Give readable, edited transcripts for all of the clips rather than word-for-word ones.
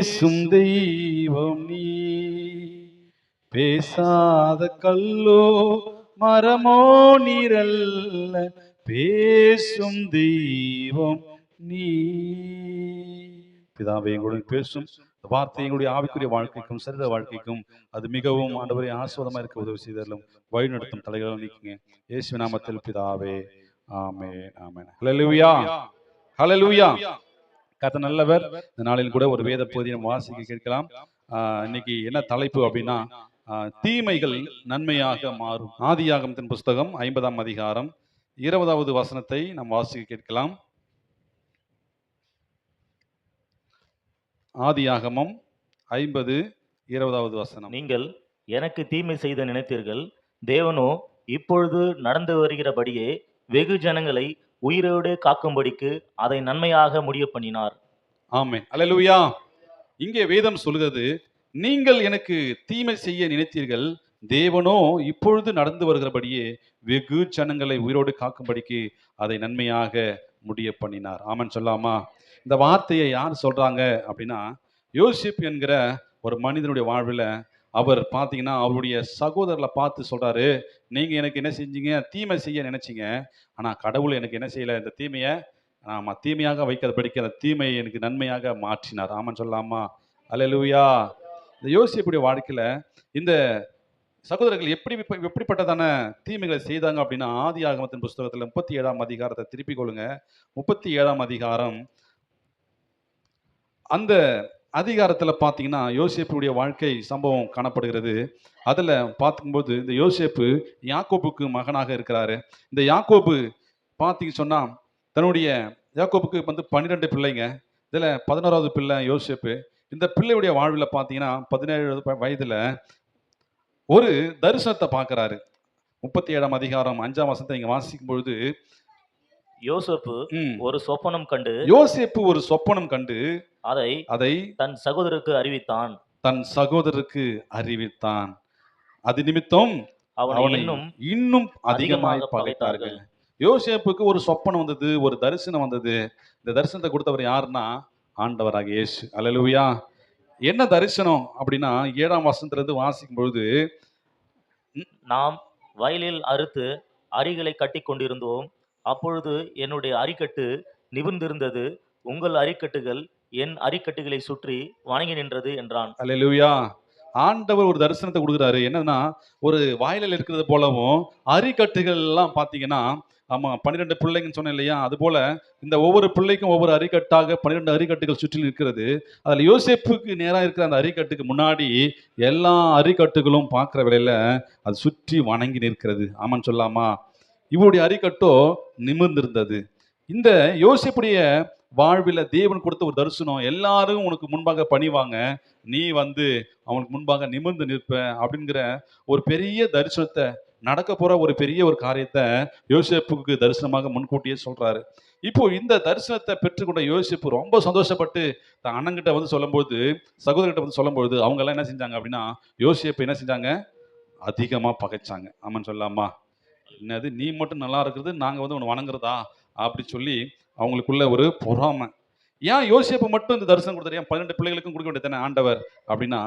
பேசும் தெய்வம் நீ, பேசாத கல்லோ மரமோ நீரல்ல, பேசும் தெய்வம் நீ. பிதாவே, எங்களுடன் பேசும் வார்த்தை எங்களுடைய ஆவிக்குரிய வாழ்க்கைக்கும் சரீர வாழ்க்கைக்கும் அது மிகவும் ஆண்டவரே ஆசீர்வாதமா இருக்க உதவி செய்தாலும் வழி நடத்தும் தலைகளை நீக்குங்க. இயேசு நாமத்தில் பிதாவே, ஆமென், ஆமென். ஹல்லேலூயா, ஹல்லேலூயா. கர்த்தர் நல்லவர். இந்த நாளில் கூட ஒரு வேத பகுதியை நம்ம வாசிக்க கேட்கலாம். இன்னைக்கு என்ன தலைப்பு அப்படின்னா, தீமைகள் நன்மையாக மாறும். ஆதியாகமத்தின் புஸ்தகம் 50ஆம் அதிகாரம் 20வது வசனத்தை நாம் வாசிக்க கேட்கலாம். ஆதியாகமம் 50:20வது வசனம். நீங்கள் எனக்கு தீமை செய்த நினைத்தீர்கள், தேவனோ இப்பொழுது நடந்து வருகிறபடியே வெகு ஜனங்களை உயிரோடு காக்கும்படிக்கு அதை நன்மையாக முடிய பண்ணினார். ஆமென், அல்லேலூயா. இங்கே வேதம் சொல்கிறது, நீங்கள் எனக்கு தீமை செய்ய நினைத்தீர்கள், தேவனோ இப்பொழுது நடந்து வருகிறபடியே வெகு ஜனங்களை உயிரோடு காக்கும்படிக்கு அதை நன்மையாக முடிய பண்ணினார். ஆமென் சொல்லாமா? இந்த வார்த்தையை யார் சொல்றாங்க அப்படின்னா, யோசேப்பு என்கிற ஒரு மனிதனுடைய வாழ்வில் அவர் பார்த்தீங்கன்னா அவருடைய சகோதரர்களை பார்த்து சொல்றாரு, நீங்க எனக்கு என்ன செஞ்சீங்க? தீமை செய்ய நினைச்சீங்க, ஆனா கடவுள் எனக்கு என்ன செய்யல, இந்த தீமையை ஆமா தீமையாக வைக்கிறபடிக்கு அந்த தீமையை எனக்கு நன்மையாக மாற்றினார். ஆமென் சொல்லாமா? அல்லேலூயா. இந்த யோசேப்புடைய வாழ்க்கையில இந்த சகோதரர்கள் எப்படிப்பட்டதான தீமைகளை செய்தாங்க அப்படின்னா, ஆதியாகமத்தின் புஸ்தகத்துல 37ஆம் அதிகாரத்தை திருப்பிக் கொள்ளுங்க. 37ஆம் அதிகாரம், அந்த அதிகாரத்துல பாத்தீங்கன்னா யோசேப்புடைய வாழ்க்கை சம்பவம் காணப்படுகிறது. அதுல பார்க்கும்போது இந்த யோசேப்பு யாக்கோபுக்கு மகனாக இருக்கிறாரு. இந்த யாக்கோபு பார்த்தீங்க சொன்னா தன்னுடைய யாக்கோபுக்கு 12 பிள்ளைங்க. இதுல 11வது பிள்ளை யோசேப்பு. இந்த பிள்ளையுடைய வாழ்வில் பார்த்தீங்கன்னா 17 வயதுல ஒரு தரிசனத்தை பார்க்கிறாரு. 37ஆம் அதிகாரம் 5ஆம் வசனத்தை நீங்க வாசிக்கும் பொழுது, யோசேப்பு ஒரு சொப்பனம் கண்டு, யோசேப்பு ஒரு சொப்பனம் கண்டு அதை தன் சகோதரருக்கு அறிவித்தான். தன் சகோதரருக்கு அறிவித்தான். அது நிமித்தம் அவனை இன்னும் அதிகமாக பகைத்தார்கள். யோசேப்புக்கு ஒரு சொப்பனம் வந்தது, ஒரு தரிசனம் வந்தது. இந்த தரிசனத்தை கொடுத்தவர் யாருன்னா ஆண்டவராகிய இயேசு. அல்லேலூயா. என்ன தரிசனம் அப்படின்னா 7ஆம் வசனத்திலிருந்து வாசிக்கும் பொழுது, நாம் வயலில் அறுத்து அரிகளை கட்டி கொண்டிருந்தோம், அப்பொழுது என்னுடைய அரிக்கட்டு நிமிர்ந்திருந்தது, உங்கள் அரிக்கட்டுகள் என் அரிக்கட்டுகளை சுற்றி வணங்கி நின்றது என்றான். அல்லேலூயா. ஆண்டவர் ஒரு தரிசனத்தை கொடுக்குறாரு. என்னன்னா, ஒரு வயலில் இருக்கிறது போலவும் அரிக்கட்டுகள் எல்லாம் பார்த்தீங்கன்னா, ஆமா 12 பிள்ளைங்கன்னு சொன்னேன் இல்லையா, அது போல இந்த ஒவ்வொரு பிள்ளைக்கும் ஒவ்வொரு அரிக்கட்டாக 12 அரிக்கட்டுகள் சுற்றி இருக்கிறது. அதில் யோசேப்புக்கு நேராக இருக்கிற அந்த அரிக்கட்டுக்கு முன்னாடி எல்லா அரிக்கட்டுகளும் பார்க்குற வேளையில அது சுற்றி வணங்கி நிற்கிறது. ஆமான்னு சொல்லாமா? இவருடைய அரிக்கட்டோ நிமிர்ந்திருந்தது. இந்த யோசேப்புடைய வாழ்வில் தேவன் கொடுத்த ஒரு தரிசனம், எல்லாரும் உனக்கு முன்பாக பணிவாங்க, நீ வந்து அவனுக்கு முன்பாக நிமிர்ந்து நிற்ப அப்படிங்கிற ஒரு பெரிய தரிசனத்தை, நடக்க போற ஒரு பெரிய ஒரு காரியத்தை யோசேப்புக்கு தரிசனமாக முன்கூட்டியே சொல்றாரு. இப்போ இந்த தரிசனத்தை பெற்றுக்கொண்ட யோசேப்பு ரொம்ப சந்தோஷப்பட்டு தன் அண்ணன்கிட்ட வந்து சொல்லும்போது, சகோதரர்கிட்ட வந்து சொல்லும்போது, அவங்க எல்லாம் என்ன செஞ்சாங்க அப்படின்னா, யோசேப்பு என்ன செஞ்சாங்க? அதிகமா பகைச்சாங்க. ஆமான்னு சொல்லாமா? என்னது நீ மட்டும் நல்லா இருக்கிறது, நாங்க வந்து உன்னை வணங்குறதா அப்படி சொல்லி அவங்களுக்குள்ள ஒரு பொறாமை. ஏன் யோசேப்பு மட்டும் இந்த தரிசனம் கொடுத்தாரு? ஏன் 12 பிள்ளைகளுக்கும் கொடுக்க வேண்டியது தானே ஆண்டவர் அப்படின்னா,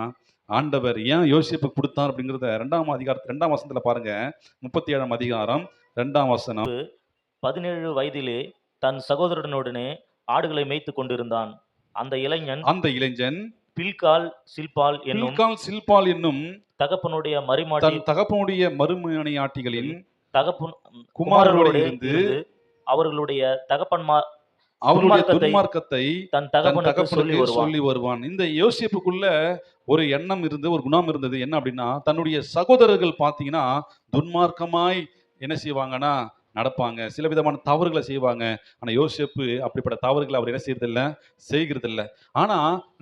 ஆண்டவர் ஏன் யோசேப்பு கொடுத்தார் அப்படிங்கிறத 2ஆம் வசனத்துல பாருங்க. 37ஆம் அதிகாரம் 2ஆம் வசனம். 17 வயதிலே தன் சகோதரனுடனே ஆடுகளை மேய்த்து கொண்டிருந்தான். அந்த இளைஞன் பில்காள் சில்பாள் என்னும் தகப்பனுடைய மறுமனையாட்டிகளின் குமாரரோடு இருந்து அவர்களுடைய துன்மார்க்கத்தை தன் தகப்பனுக்கு சொல்லி வருவான். இந்த யோசேப்புக்குள்ள ஒரு எண்ணம் இருந்து, ஒரு குணம் இருந்தது. என்ன அப்படின்னா, தன்னுடைய சகோதரர்கள் பார்த்தீங்கன்னா துன்மார்க்கமாய் என்ன செய்வாங்கன்னா நடப்பாங்க, சில விதமான தவறுகளை செய்வாங்க. ஆனா யோசேப்பு அப்படிப்பட்ட தவறுகளை அவர் என்ன செய்கிறது இல்லை. ஆனா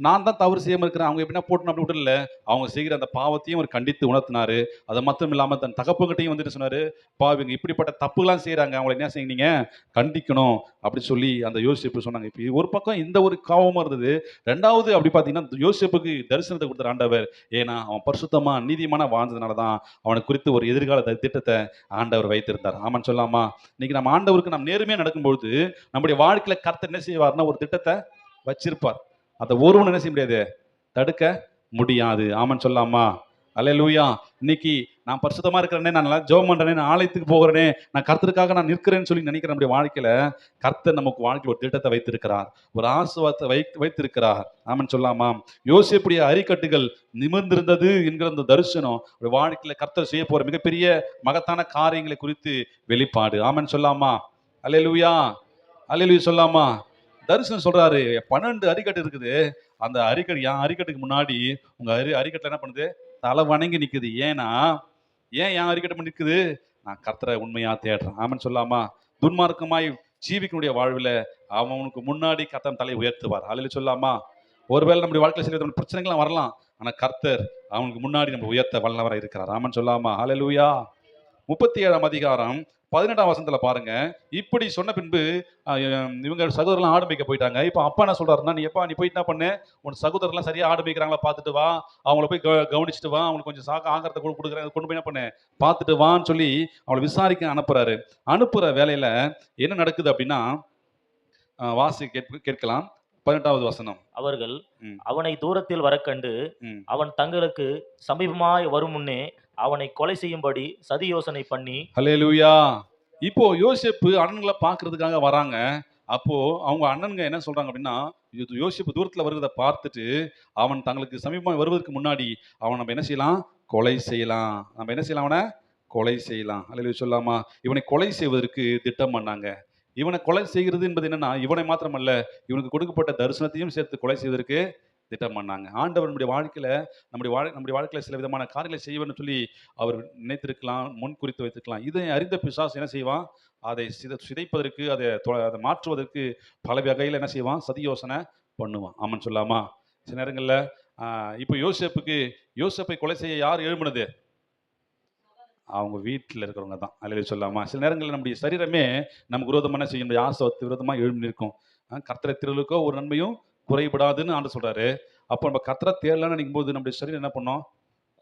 நான் தான் தவறு செய்யாம இருக்கிறேன், அவங்க எப்படின்னா போட்டு அப்படி விடல, அவங்க செய்கிற அந்த பாவத்தையும் அவர் கண்டித்து உணர்த்தினாரு. அது மட்டும் இல்லாம தன் தகப்பங்கிட்டையும் வந்துட்டு சொன்னாரு, பாவிங்க இப்படிப்பட்ட தப்புலாம் செய்யறாங்க, அவங்களை என்ன செய்யுங்க, கண்டிக்கணும் அப்படி சொல்லி அந்த யோசேப்பு சொன்னாங்க. இப்போ ஒரு பக்கம் இந்த ஒரு காவமா இருந்தது. ரெண்டாவது அப்படி பார்த்தீங்கன்னா யோசேப்புக்கு தரிசனத்தை கொடுத்த ஆண்டவர், ஏன்னா அவன் பரிசுத்தமா நீதிமான வாழ்ந்ததுனாலதான் அவனை குறித்து ஒரு எதிர்கால திட்டத்தை ஆண்டவர் வைத்திருந்தார். ஆமான்னு சொல்லாமா? இன்னைக்கு நம்ம ஆண்டவருக்கு நம்ம நேர்மையா நடக்கும்போது நம்முடைய வாழ்க்கையில கர்த்தர் என்ன செய்வார்னா ஒரு திட்டத்தை வச்சிருப்பார். அதை ஒருவன் என்ன செய்ய முடியாது, தடுக்க முடியாது. ஆமென் சொல்லாமா? அல்லேலூயா. இன்னைக்கு நான் பரிசுத்தமா இருக்கிறேனே, நான் நல்லா ஜெபம் பண்றேனே, நான் ஆலயத்துக்கு போகிறேனே, நான் கர்த்தருக்காக நான் நிற்கிறேன்னு சொல்லி நினைக்கிற நம்முடைய வாழ்க்கையில கர்த்தர் நமக்கு வாழ்க்கையில் ஒரு திட்டத்தை வைத்திருக்கிறார். ஒரு ஆசீர்வாதத்தை வைத்திருக்கிறார். ஆமென் சொல்லாமா? யோசேப்புடைய அரிக்கட்டுகள் நிமிர்ந்திருந்தது என்கிற அந்த தரிசனம் ஒரு வாழ்க்கையில கர்த்தர் செய்ய போற மிகப்பெரிய மகத்தான காரியங்களை குறித்து வெளிப்பாடு. ஆமென் சொல்லாமா? அல்லேலூயா. அல்லேலூயா சொல்லாமா? தரிசனம் சொல்றாரு 12 அரிக்கட்டு இருக்குது. அந்த அரிக்கட்டு என் அரிக்கட்டுக்கு முன்னாடி உங்க அரிக்கட்டுல என்ன பண்ணுது? தலை வணங்கி நிக்குது. ஏன் என் அரிக்கட்டு நிக்குது? நான் கர்த்தரை உண்மையா தேடுறேன். ஆமென் சொல்லாமா? துன்மார்க்கமாய் ஜீவிக்கனுடைய வாழ்வுல அவனுக்கு முன்னாடி கர்த்தர் தலை உயர்த்துவார். அல்லேலூயா சொல்லாமா? ஒருவேளை நம்முடைய வாழ்க்கையில சில பிரச்சனைகள் வரலாம். ஆனா கர்த்தர் அவனுக்கு முன்னாடி நம்ம உயர்த்த வல்லவரா இருக்கிறார். ஆமென் சொல்லாமா? அல்லேலூயா. 37ஆம் அதிகாரம் 18ஆம் வசனத்துல பாருங்க. இப்படி சொன்ன பின்பு இவங்க சகோதரர்லாம் ஆடு மேய்க்க போயிட்டாங்க. இப்ப அப்பா என்ன சொல்றாருன்னா, நீ போய் என்ன பண்ணு, உன் சகோதரர்லாம் சரியா ஆடு மேய்க்கிறாங்களா பார்த்துட்டு வா, அவங்கள போய் கவனிச்சுட்டு வா, அவங்களுக்கு கொஞ்சம் ஆகாரத்தை கொடுக்குறேன், கொண்டு போய் என்ன பண்ணு பார்த்துட்டு வான்னு சொல்லி அவளை விசாரிக்க அனுப்புறாரு. அனுப்புற வேலையில என்ன நடக்குது அப்படின்னா, வாசி கேட்கலாம். 18வது வசனம். அவர்கள் ம். அவனை தூரத்தில் வரக்கண்டு ம். அவன் தங்களுக்கு சமீபமாய் வரும் முன்னே அவனை கொலை செய்யும்படி சதி யோசனை பண்ணி ஹல்லேலூயா. இப்போ யோசேப்பு அண்ணன்களை பார்க்கறதுக்காக வராங்க. அப்போ அவங்க அண்ணனுங்க என்ன சொல்றாங்க அப்படின்னா, யோசேப்பு தூரத்துல வருவதை பார்த்துட்டு அவன் தங்களுக்கு சமீபமா வருவதற்கு முன்னாடி அவன் நம்ம என்ன செய்யலாம்? கொலை செய்யலாம். நம்ம என்ன செய்யலாம்? அவனை கொலை செய்யலாம். அல்லேலூயா சொல்லாமா? இவனை கொலை செய்வதற்கு திட்டம் பண்ணாங்க. இவனை கொலை செய்கிறது என்பது என்னன்னா, இவனை மாத்திரமல்ல, இவனுக்கு கொடுக்கப்பட்ட தரிசனத்தையும் சேர்த்து கொலை செய்வதற்கு திட்டம் பண்ணாங்க. ஆண்டவர் நம்முடைய வாழ்க்கையில சில விதமான காரியங்களை செய்வேன்னு சொல்லி அவர் நினைத்திருக்கலாம், முன் குறித்து வைத்திருக்கலாம். இதை அறிந்த பிசாசு என்ன செய்வான்? அதை சிதைப்பதற்கு, அதை மாற்றுவதற்கு பல வகையில் என்ன செய்வான்? சதி யோசனை பண்ணுவான். ஆமென் சொல்லாமா? சில நேரங்கள்ல இப்போ யோசேப்பை கொலை செய்ய யார் எழும்பினது? அவங்க வீட்டில் இருக்கிறவங்க தான். அல்லேலூயா சொல்லாமா? சில நேரங்களில் நம்முடைய சரீரமே நமக்கு விரோதமா என்ன செய்யும்? நம்முடைய ஆசைக்கு விரோதமா எழும்பி நிற்கும். கர்த்தரை திருளுக்கோ ஒரு நன்மையும் குறைபடாதுன்னு ஆண்டு சொல்றாரு. அப்போ நம்ம கர்த்தரை தேடலாம்னு நினைக்கும் போது நம்முடைய சரீரம் என்ன பண்ணோம்?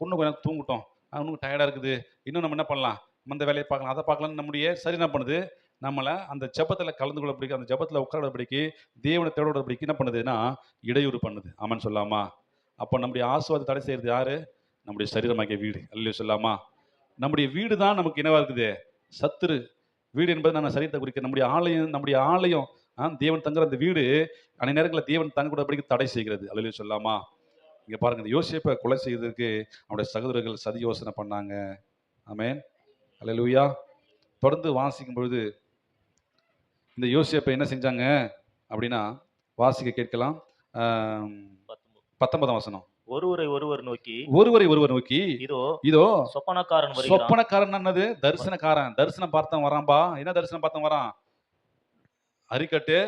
இன்னும் கொஞ்சம் தூங்கட்டும், இன்னும் டயர்டா இருக்குது, இன்னும் நம்ம என்ன பண்ணலாம்? இந்த வேலையை பார்க்கலாம், அதை பார்க்கலாம்னு நம்முடைய சரீரம் என்ன பண்ணுது? நம்மளை அந்த ஜெபத்தில் கலந்து கொள்ளப்படிக்கு, அந்த ஜெபத்தில் உட்காரப்படிக்கு, தேவனை தேடப்படிக்கு என்ன பண்ணுதுன்னா இடையூறு பண்ணுது. ஆமென் சொல்லாமா? அப்போ நம்முடைய ஆசீர்வாதத்தை தடை செய்யறது யாரு? நம்முடைய சரீரமாகிய வீடு. அல்லேலூயா சொல்லாமா? நம்முடைய வீடு தான் நமக்கு என்னவா இருக்குது? சத்துரு. வீடு என்பது நம்ம சரீரத்தை குறிக்க நம்முடைய ஆலயம் தேவன் தங்குற அந்த வீடு அன்றைய நேரங்களில் தேவன் தங்கக்கூடபடிக்கு தடை செய்கிறது. அல்லேலூயா சொல்லாமா? இங்க பாருங்க, இந்த யோசேப்பை கொலை செய்வதற்கு அவனுடைய சகோதரர்கள் சதி யோசனை பண்ணாங்க. ஆமென். அல்லேலூயா. தொடர்ந்து வாசிக்கும் பொழுது இந்த யோசேப்பை என்ன செஞ்சாங்க அப்படின்னா, வாசிக்க கேட்கலாம். 19ஆம் வசனம். ஒருவரை ஒருவர் நோக்கி இதோ இதோ சொப்பனக்காரன் வருகிறான். சொப்பனக்காரன் என்னது? தரிசனக்காரன். தரிசனம் பார்த்தவன் வரான்பா. என்ன தரிசனம் பார்த்தவன் வரான்? அரிக்கட்டு.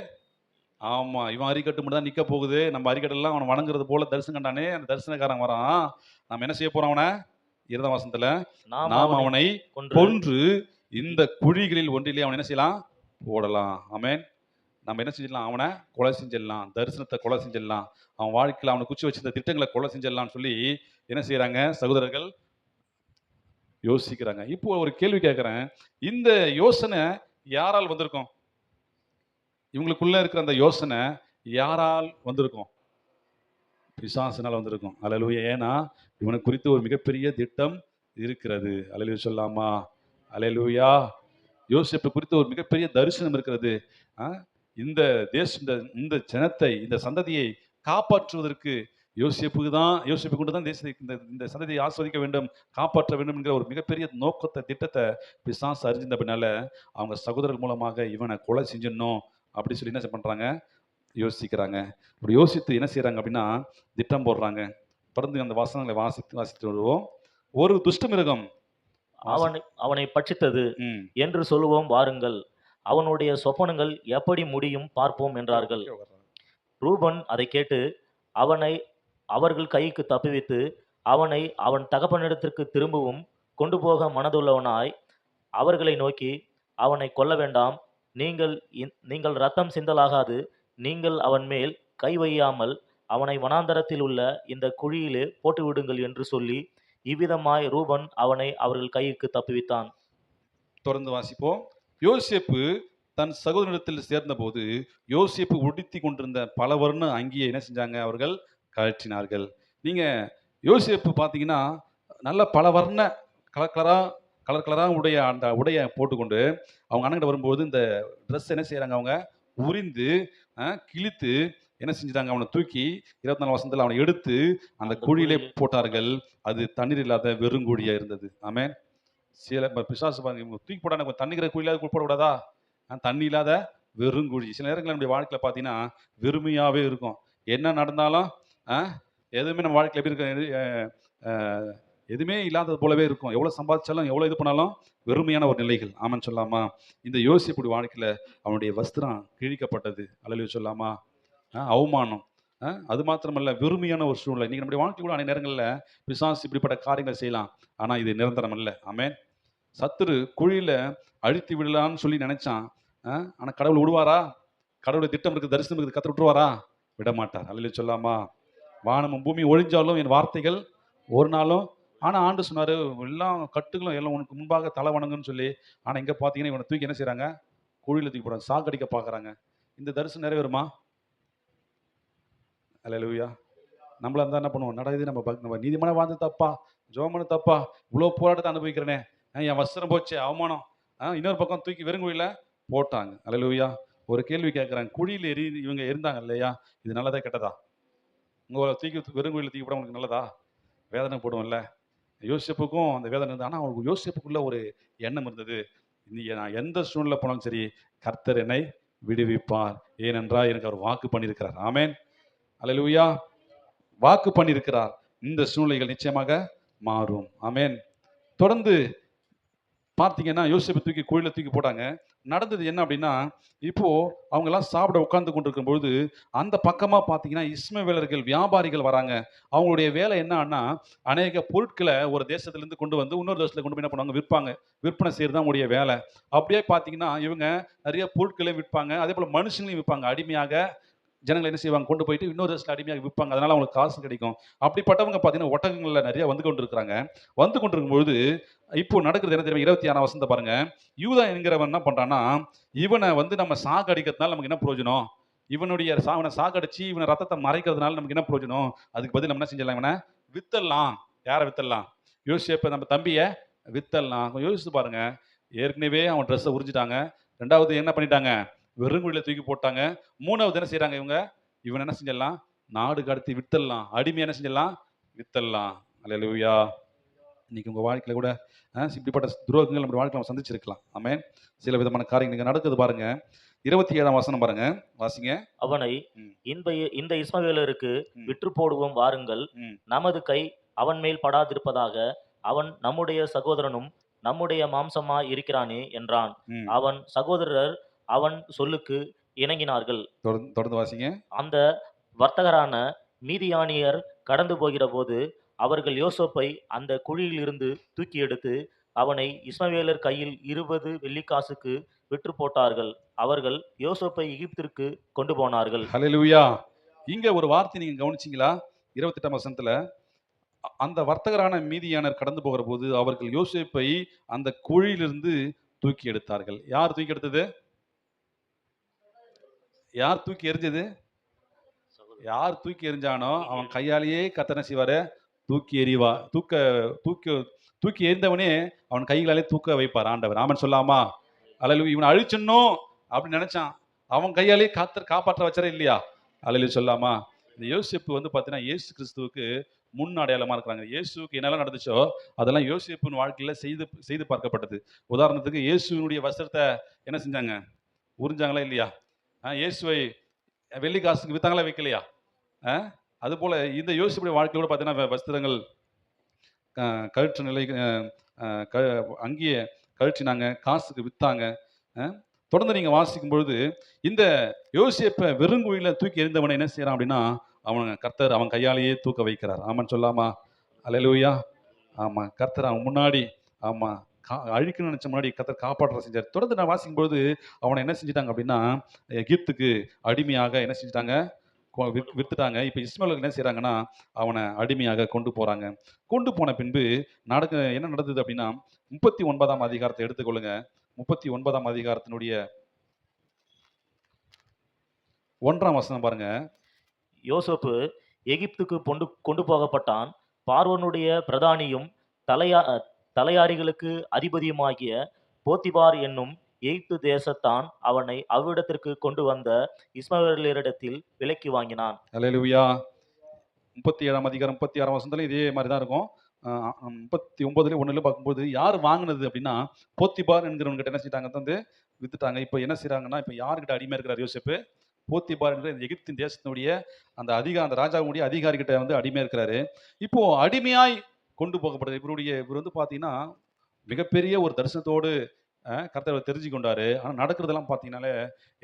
ஆமா, இவன் அரிக்கட்டு மட்டும் தான் நிக்க போகுது. நம்ம அரிக்கட்டெல்லாம் அவனை வணங்குறது போல தரிசனம் கண்டானே, அந்த தரிசனக்காரன் வரான். நம்ம என்ன செய்ய போறோம் அவனை? 2ஆம் வசனத்துல, நாம் அவனை கொன்று இந்த குழிகளில் ஒன்றிலே அவனை என்ன செய்யலாம்? போடலாம். ஆமென். நம்ம என்ன செஞ்சிடலாம்? அவனை கொலை செஞ்சிடலாம். தரிசனத்தை கொலை செஞ்சிடலாம். அவன் வாழ்க்கையில் அவனை குச்சி வச்சிருந்த திட்டங்களை கொலை செஞ்சிடலாம்னு சொல்லி என்ன செய்யறாங்க? சகோதரர்கள் யோசிக்கிறாங்க. இப்போ ஒரு கேள்வி கேட்கிறேன். இந்த யோசனை யாரால் வந்திருக்கும்? இவங்களுக்குள்ள இருக்கிற அந்த யோசனை யாரால் வந்திருக்கும்? பிசாசினால் வந்திருக்கும். அல்லேலூயா. ஏன்னா இவனை குறித்து ஒரு மிகப்பெரிய திட்டம் இருக்கிறது. அல்லேலூயா சொல்லாமா? அல்லேலூயா. யோசேப்பை குறித்து ஒரு மிகப்பெரிய தரிசனம் இருக்கிறது. இந்த இந்த ஜனத்தை, இந்த சந்ததியை காப்பாற்றுவதற்கு யோசேப்பு கொண்டு தான் தேசத்தை, இந்த சந்ததியை ஆஸ்வதிக்க வேண்டும், காப்பாற்ற வேண்டும் என்கிற ஒரு மிகப்பெரிய நோக்கத்தை, திட்டத்தை பிசாசு அறிஞ்சிருந்த பின்னால அவங்க சகோதரர் மூலமாக இவனை கொலை செஞ்சிடணும் அப்படி சொல்லி என்ன பண்றாங்க? யோசிக்கிறாங்க. அப்படி யோசித்து என்ன செய்யறாங்க அப்படின்னா திட்டம் போடுறாங்க. தொடர்ந்து அந்த வசனங்களை வாசித்து வருவோம். ஒரு துஷ்ட மிருகம் அவனை பட்சித்தது என்று சொல்லுவோம் வாருங்கள், அவனுடைய சொப்பனங்கள் எப்படி முடியும் பார்ப்போம் என்றார்கள். ரூபன் அதை கேட்டு அவனை அவர்கள் கைக்கு தப்புவித்து அவனை அவன் தகப்பனிடத்திற்கு திரும்பவும் கொண்டு போக மனதுள்ளவனாய் அவர்களை நோக்கி, அவனை கொல்ல வேண்டாம், நீங்கள் ரத்தம் சிந்தலாகாது, நீங்கள் அவன் மேல் கை வையாமல் அவனை வனாந்தரத்தில் உள்ள இந்த குழியிலே போட்டுவிடுங்கள் என்று சொல்லி இவ்விதமாய் ரூபன் அவனை அவர்கள் கைக்கு தப்புவித்தான். தொடர்ந்து வாசிப்போம். யோசேப்பு தன் சகோதரத்தில் சேர்ந்த போது யோசேப்பு உடுத்தி கொண்டிருந்த பல வர்ண அங்கியை என்ன செஞ்சாங்க? அவர்கள் கழற்றினார்கள். நீங்க யோசேப்பு பார்த்தீங்கன்னா, நல்ல பல வர்ண கலர் கலரா கலர் கலரா உடைய அந்த உடைய போட்டுக்கொண்டு, அவங்க அண்ணன்கிட்ட வரும்போது இந்த ட்ரெஸ் என்ன செய்றாங்க அவங்க, உரிந்து, கிழித்து என்ன செஞ்சுட்டாங்க, அவன தூக்கி 24 வசனத்துல அவன எடுத்து அந்த அந்த குழியிலே குழியில் போட்டார்கள். அது தண்ணீர் இல்லாத வெறுங்குழியா இருந்தது. ஆமென். சில பிசாசு பாருங்க, இவங்க தூக்கி போட்டாங்க, கொஞ்சம் தண்ணி இருக்கிற குழியிலாவது போடக்கூடாதா? தண்ணி இல்லாத வெறுங்குழி. சில நேரங்கள்ல நம்முடைய வாழ்க்கையில பார்த்தீங்கன்னா, வெறுமையாவே இருக்கும். என்ன நடந்தாலும், அ எதுவுமே நம்ம வாழ்க்கையில எப்படி இருக்கு, அ எதுவுமே இல்லாதது போலவே இருக்கும். எவ்வளவு சம்பாதிச்சாலும், எவ்வளவு இது பண்ணாலும் வெறுமையான ஒரு நிலைகள். ஆமென் சொல்லாமா? இந்த யோசேப்புடைய வாழ்க்கையில அவனுடைய வஸ்திரம் கிழிக்கப்பட்டது. அல்லேலூயா சொல்லாமா? அவமானம். அது மாத்திரமல்ல, வெறுமையான ஒரு சூழ்நிலை. இன்னைக்கு நம்முடைய வாழ்க்கை கூட அநேக நேரங்கள்ல பிசாசு இப்படிப்பட்ட காரியங்களை செய்யலாம். ஆனா இது நிரந்தரம் அல்ல. ஆமென். சத்துரு குழியில அழித்து விடலாம்னு சொல்லி நினைச்சான். ஆனா கடவுள் விடுவாரா? கடவுளுடைய திட்டம் இருக்குது, தரிசனம் இருக்குது, கர்த்தர் விட்டுருவாரா? விடமாட்டார். அல்லேலூயா சொல்லாமா? வானமும் பூமியும் ஒழிஞ்சாலும் என் வார்த்தைகள் ஒரு நாளும், ஆனா ஆண்டு சொன்னாரு, எல்லாம் கட்டுகளும் எல்லாம் உனக்கு முன்பாக தலை வணங்குன்னு சொல்லி. ஆனா இங்க பார்த்தீங்கன்னா, இவனை தூக்கி என்ன செய்றாங்க? குழியில தூக்கி போடுறாங்க. சாகடிக்க பார்க்குறாங்க. இந்த தரிசனம் நிறைவேறுமா? அல்லேலூயா. நம்மளா இருந்தா என்ன பண்ணுவோம்? என்னடா இது, நம்ம நீதிமானா வாழ்ந்தது தப்பா? ஜெபம் பண்ணது தப்பா? இவ்வளோ போராட்டத்தை அனுபவிக்கிறேனே! என் வஸ்திரம் போச்சே, அவமானம். இன்னொரு பக்கம் தூக்கி வெறுங்குழியில போட்டாங்க. அல்லேலூயா. ஒரு கேள்வி கேட்கிறேன். குழியில இவங்க இருந்தாங்க இல்லையா? இது நல்லதா கெட்டதா? உங்கள தூக்கி வெறுங்குழியில தூக்கி போட்டா உங்களுக்கு நல்லதா? வேதனை படுவோம்ல. யோசேப்புக்கும் அந்த வேதனை இருந்தது. ஆனா அவருக்கு யோசேப்புக்குள்ள ஒரு எண்ணம் இருந்தது. இன்னைக்கு நான் எந்த சூழ்நிலை போனாலும் சரி, கர்த்தர் என்னை விடுவிப்பார். ஏனென்றால் எனக்கு அவர் வாக்கு பண்ணியிருக்கிறார். ஆமென். அல்லேலூயா. வாக்கு பண்ணியிருக்கிறார். இந்த சூழ்நிலைகள் நிச்சயமாக மாறும். ஆமென். தொடர்ந்து பார்த்தீங்கன்னா, யோசேப்ப தூக்கி குழியில தூக்கி போட்டாங்க. நடந்தது என்ன அப்படின்னா, இப்போ அவங்கலாம் சாப்பிட உட்கார்ந்து கொண்டிருக்கும் பொழுது, அந்த பக்கமா பார்த்தீங்கன்னா, இஸ்மவேலர்கள் வியாபாரிகள் வராங்க. அவங்களுடைய வேலை என்னன்னா, அநேக பொருட்கள ஒரு தேசத்திலிருந்து கொண்டு வந்து இன்னொரு தேசத்துல கொண்டு போய் என்ன பண்ணுவாங்க, விற்பாங்க. விற்பனை செய்றது தான் அவங்களுடைய வேலை. அப்படியே பார்த்தீங்கன்னா, இவங்க நெறைய பொருட்களையும் விற்பாங்க. அதேபோல மனுஷங்களையும் விற்பாங்க. அடிமையாக ஜனங்கள் என்ன செய்வாங்க, கொண்டு போயிட்டு இன்னொரு தேசத்துல அடிமையாக விற்பாங்க. அதனால அவங்களுக்கு காசு கிடைக்கும். அப்படிப்பட்டவங்க பார்த்தீங்கன்னா, ஒட்டகங்கள்ல நெறைய வந்து கொண்டிருக்கிறாங்க. வந்து கொண்டிருக்கும்பொழுது, இப்போ நடக்கிறது என்ன தெரியுமா? 26ஆம் வசனத்த பாருங்க. யூதா என்கிறவன் என்ன பண்றான்னா, இவன வந்து நம்ம சாகடிக்கிறதுனால நமக்கு என்ன பிரயோஜனம்? இவன சாகடிச்சு, இவன ரத்தத்த மறைக்கிறதுனால நமக்கு என்ன பிரயோஜனம்? அதுக்கு பதில் நம்ம என்ன செஞ்சிடலாம், இவன வித்தரலாம். யார வித்தரலாம்? யோசேப்ப, நம்ம தம்பிய வித்தரலாம். கொஞ்சம் யோசிச்சு பாருங்க. ஏற்கனவே அவன் ட்ரெஸ்ஸ உரிஞ்சுட்டாங்க. 2வது என்ன பண்ணிட்டாங்க? வெறுங்குழியில தூக்கி போட்டாங்க. 3வது என்ன செய்றாங்க இவங்க? இவன என்ன செஞ்சிடலாம்? நாடு கடத்தி வித்தரலாம். அடிமையா என்ன செஞ்சிடலாம்? வித்தரலாம். அல்லேலூயா. இன்னைக்கு உங்க வாழ்க்கையில கூட இப்படிப்பட்ட துரோகங்கள் நம்ம வாழ்க்கையில நம்ம சந்திச்சிருக்கலாம். ஆமென். சில விதமான காரியங்கள் இங்க நடக்குது பாருங்க. 27ஆம் வசனம் பாருங்க. வாசிங்க. அவனை ம். இந்த இஸ்மவேலருக்கு ம். விற்று போடுவோம் வாருங்கள். ம். நமது கை அவன் மேல் படாதிருப்பதாக. அவன் நம்முடைய சகோதரனும் நம்முடைய மாம்சமாய் இருக்கிறானே என்றான். ம். அவன் சகோதரர் அவன் சொல்லுக்கு இணங்கினார்கள். தொடர்ந்து வாசிங்க. அந்த வர்த்தகரான மீதியானியர் கடந்து போகிறபோது அவர்கள் யோசேப்பை அந்த குழியிலிருந்து தூக்கி எடுத்து அவனை இஸ்மவேலர் கையில் 20 வெள்ளிக்காசுக்கு விற்று போட்டார்கள். அவர்கள் யோசேப்பை எகிப்திற்கு கொண்டு போனார்கள். ஹல்லேலூயா. இங்க ஒரு வார்த்தை நீங்க கவனிச்சீங்களா? 28ஆம் வசனத்துல, அந்த வர்த்தகரான மீதியானர் கடந்து போகிறபோது அவர்கள் யோசேப்பை அந்த குழியிலிருந்து தூக்கி எடுத்தார்கள். யார் தூக்கி எடுத்தது? யார் தூக்கி எறிஞ்சது? யார் தூக்கி எறிஞ்சானோ அவன் கையாலேயே கர்த்தர் என்ன செய்வாரு? தூக்கி எறிவா தூக்க தூக்கி தூக்கி எறிந்தவனே அவன் கைகளாலே தூக்க வைப்பார் ஆண்டவர். ஆமென் சொல்லாமா? அல்லேலூயா. இவனை அழிச்சிடணும் அப்படின்னு நினைச்சான். அவன் கையாலேயே கர்த்தர் காப்பாற்ற வச்சாரா இல்லையா? அல்லேலூயா சொல்லாமா? இந்த யோசேப்பு வந்து பார்த்தீங்கன்னா, இயேசு கிறிஸ்துவுக்கு முன் அடையாளமா இருக்கிறாங்க. இயேசுவுக்கு என்னெல்லாம் நடந்துச்சோ அதெல்லாம் யோசேப்பின் வாழ்க்கையில செய்து செய்து பார்க்கப்பட்டது. உதாரணத்துக்கு இயேசுவினுடைய வஸ்திரத்த என்ன செஞ்சாங்க? உரிஞ்சாங்களா இல்லையா? இயேசுவை வெள்ளி காசுக்கு வித்தாங்களா வைக்கலையா? அ அதுபோல இந்த யோசேப்புடைய வாழ்க்கையில கூட பார்த்தீங்கன்னா, வஸ்திரங்கள் கழற்ற நிலை, அ அ க அங்கேயே கழற்றினாங்க, காசுக்கு வித்தாங்க. அ தொடர்ந்து நீங்க வாசிக்கும் பொழுது, இந்த யோசேப்ப வெறுங்குழியில தூக்கி எறிந்தவன என்ன செய்றான் அப்படின்னா, கர்த்தர் அவன் கையாலேயே தூக்க வைக்கிறார். ஆமென் சொல்லாமா? அல்லேலூயா. ஆமா. கர்த்தர் அவன் முன்னாடி, ஆமா, அழிக்கணும்னு நினைச்ச முன்னாடி கர்த்தர் காப்பாற்ற செஞ்சார். தொடர்ந்து நான் வாசிக்கும்பொழுது, அவன என்ன செஞ்சுட்டாங்க அப்படின்னா, எகிப்துக்கு அடிமையாக என்ன செஞ்சுட்டாங்க? வித்துட்டாங்க. இப்ப இஸ்மவேலர்கள் என்ன செய்றாங்கன்னா, அவன அடிமையாக கொண்டு போறாங்க. கொண்டு போன பின்பு என்ன நடந்தது அப்படின்னா, 39ஆம் அதிகாரத்தை எடுத்துக்கொள்ளுங்க. 39ஆம் அதிகாரத்தினுடைய 1ஆம் வசனம் பாருங்க. யோசேப்பு எகிப்துக்கு கொண்டு போகப்பட்டான். பார்வோனுடைய பிரதானியும் தலையா தலையாரிகளுக்கு அதிபதியுமாகிய போத்திபார் என்னும் எகிப்து தேசத்தான் அவனை அவ்விடத்திற்கு கொண்டு வந்த இஸ்மவேலரிடத்தில் விலைக்கு வாங்கினான். அல்லேலூயா. 37ஆம் அதிகாரம் 36ஆம் வசனத்துல இதே மாதிரி தான் இருக்கும். 39 1 பார்க்கும்போது யார் வாங்கினது அப்படின்னா, போத்திபார் என்கிறவன்கிட்ட என்ன செஞ்சிட்டாங்க வந்து வித்துட்டாங்க. இப்போ என்ன செய்றாங்கன்னா, இப்போ யார்கிட்ட அடிமையா இருக்கிறார் யோசேப்பு? போத்திபார் என்கிற இந்த எகிப்தின் தேசத்தினுடைய அந்த ராஜாவுடைய அதிகாரிகிட்ட வந்து அடிமையா இருக்கிறாரு. இப்போ அடிமையாய் கொண்டு போகப்படுது. இவர் வந்து பார்த்தீங்கன்னா, மிகப்பெரிய ஒரு தரிசனத்தோடு கர்த்தர் தெரிஞ்சு கொண்டாரு. ஆனா நடக்கிறதெல்லாம் பார்த்தீங்கன்னாலே,